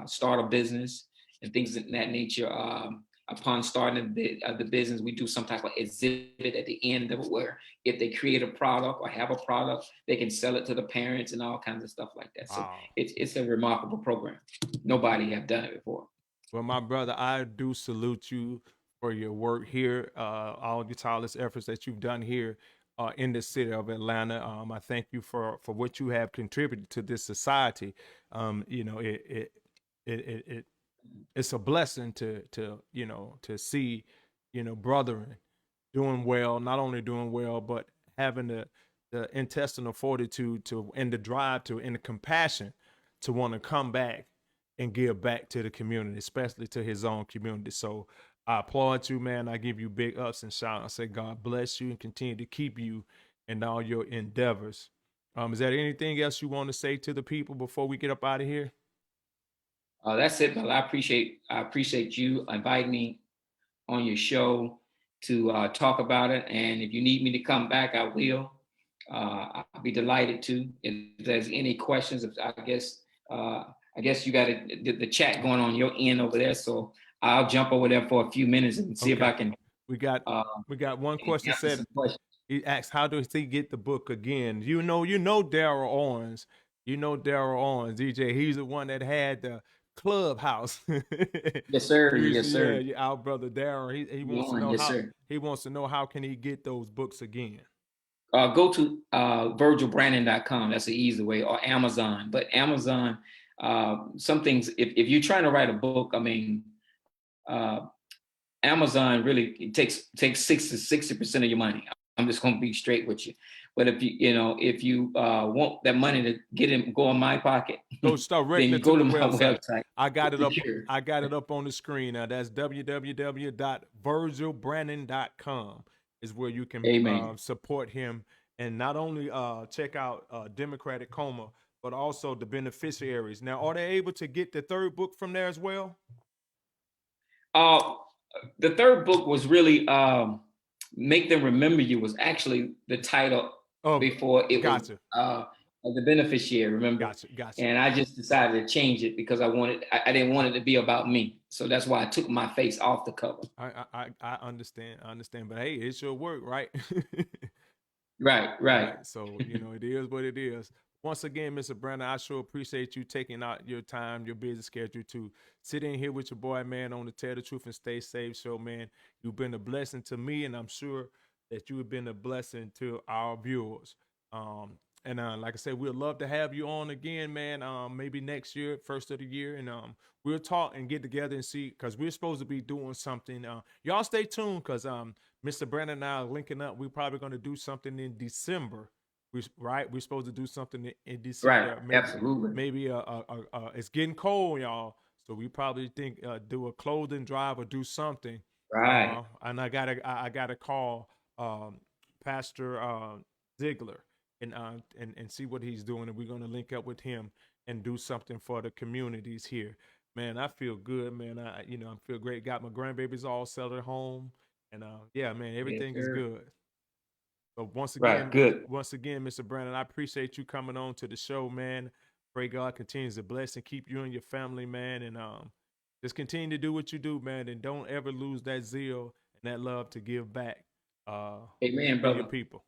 start a business and things of that nature. Upon starting the business, we do some type of exhibit at the end of it, where if they create a product or have a product, they can sell it to the parents and all kinds of stuff like that. So it's a remarkable program. Nobody have done it before. Well, my brother, I do salute you for your work here, all the tireless efforts that you've done here in the city of Atlanta. I thank you for what you have contributed to this society. It's a blessing to see, brethren doing well, not only doing well, but having the intestinal fortitude and the drive and the compassion to want to come back and give back to the community, especially to his own community. So I applaud you, man. I give you big ups and shouts. I say God bless you and continue to keep you in all your endeavors. Is there anything else you want to say to the people before we get up out of here? That's it, Bill. I appreciate you inviting me on your show to talk about it. And if you need me to come back, I will. I'll be delighted to. If there's any questions, I guess you got the chat going on your end over there, so I'll jump over there for a few minutes and see if I can. We got one question said. He asked, "How does he get the book again?" You know Daryl Owens. DJ. He's the one that had the Clubhouse. Yes, sir. Yes, sir. Yeah, our brother Daryl. He wants to know how. He wants to know how can he get those books again. Go to virgilbrandon.com. That's the easy way, or Amazon. But Amazon, some things, if you're trying to write a book, I mean, Amazon really takes 60% of your money. I'm just going to be straight with you. But if you want that money to go in my pocket, Go directly then you to go the to my website. I got it up. Secure. I got it up on the screen now. That's www.virgilbrannon.com is where you can Amen. support him, and not only check out Democratic Coma, but also the beneficiaries. Now, are they able to get the third book from there as well? The third book was really Make Them Remember You, was actually the title before it was The Beneficiary, remember? Gotcha. And I just decided to change it because I didn't want it to be about me. So that's why I took my face off the cover. I understand. But hey, it's your work, right? Right. So, it is what it is. Once again, Mr. Brannon, I sure appreciate you taking out your time, your busy schedule to sit in here with your boy, man, on the Tell the Truth and Stay Safe show, man. You've been a blessing to me, and I'm sure that you have been a blessing to our viewers. And like I said, we'd love to have you on again, man. Maybe next year, first of the year, and we'll talk and get together and see, because we're supposed to be doing something. Y'all stay tuned, because Mr. Brannon and I are linking up. We're probably going to do something in December. We're supposed to do something in December. Right, absolutely. Maybe it's getting cold, y'all. So we probably think do a clothing drive or do something. Right. And I gotta call Pastor Ziegler and see what he's doing, and we're gonna link up with him and do something for the communities here. Man, I feel good, man. I feel great. Got my grandbabies all settled at home, and yeah, man, everything is good. So once again, Mr. Brannon, I appreciate you coming on to the show, man. Pray God continues to bless and keep you and your family, man. And just continue to do what you do, man. And don't ever lose that zeal and that love to give back. Amen, brother. Your people.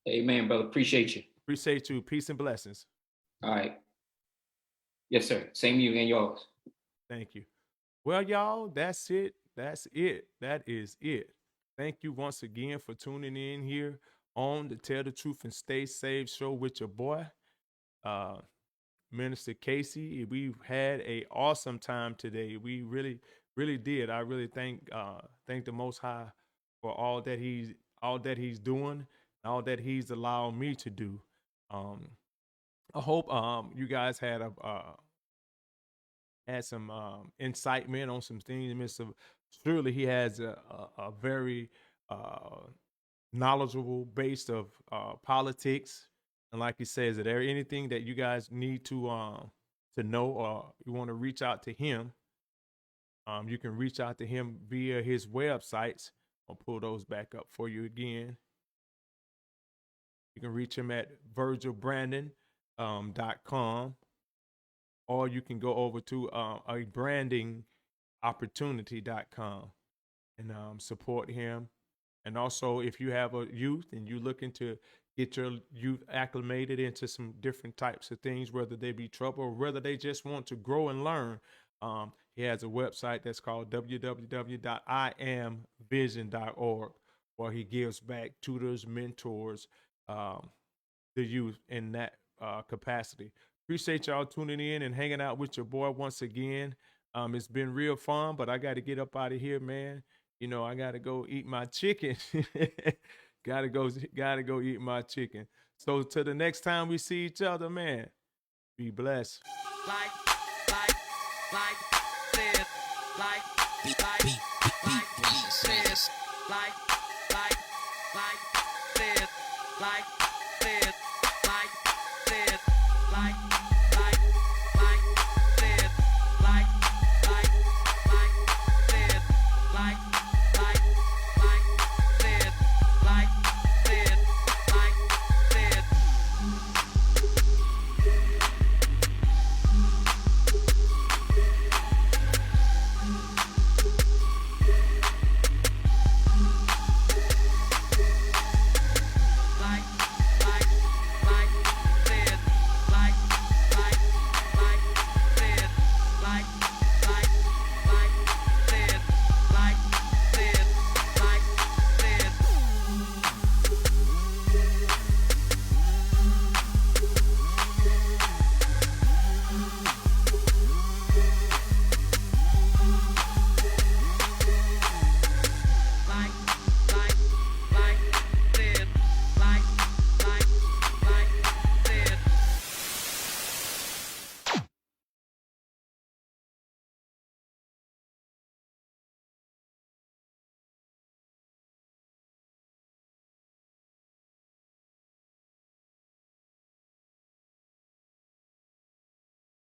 Amen, brother. Appreciate you. Appreciate you. Peace and blessings. All right. Yes, sir. Same to you and yours. Thank you. Well, y'all, that's it. That is it. Thank you once again for tuning in here on the Tell the Truth and Stay Safe show with your boy, Minister Casey. We've had an awesome time today. We really, really did. I really thank the Most High for all that he's doing, all that he's allowed me to do. I hope you guys had some incitement on some things. Mr. Surely he has a very knowledgeable base of politics, and like he says, is there anything that you guys need to know, or you want to reach out to him, you can reach out to him via his websites. I'll pull those back up for you again. You can reach him at virgilbrandon.com, or you can go over to a brandingopportunity.com and support him. And also, if you have a youth and you're looking to get your youth acclimated into some different types of things, whether they be trouble or whether they just want to grow and learn, he has a website that's called www.iamvision.org, where he gives back tutors, mentors, the youth in that capacity. Appreciate y'all tuning in and hanging out with your boy once again. It's been real fun, but I got to get up out of here, man. I got to go eat my chicken. gotta go eat my chicken. So till the next time we see each other, man, be blessed. Like this, like this, like this, like this, like this, like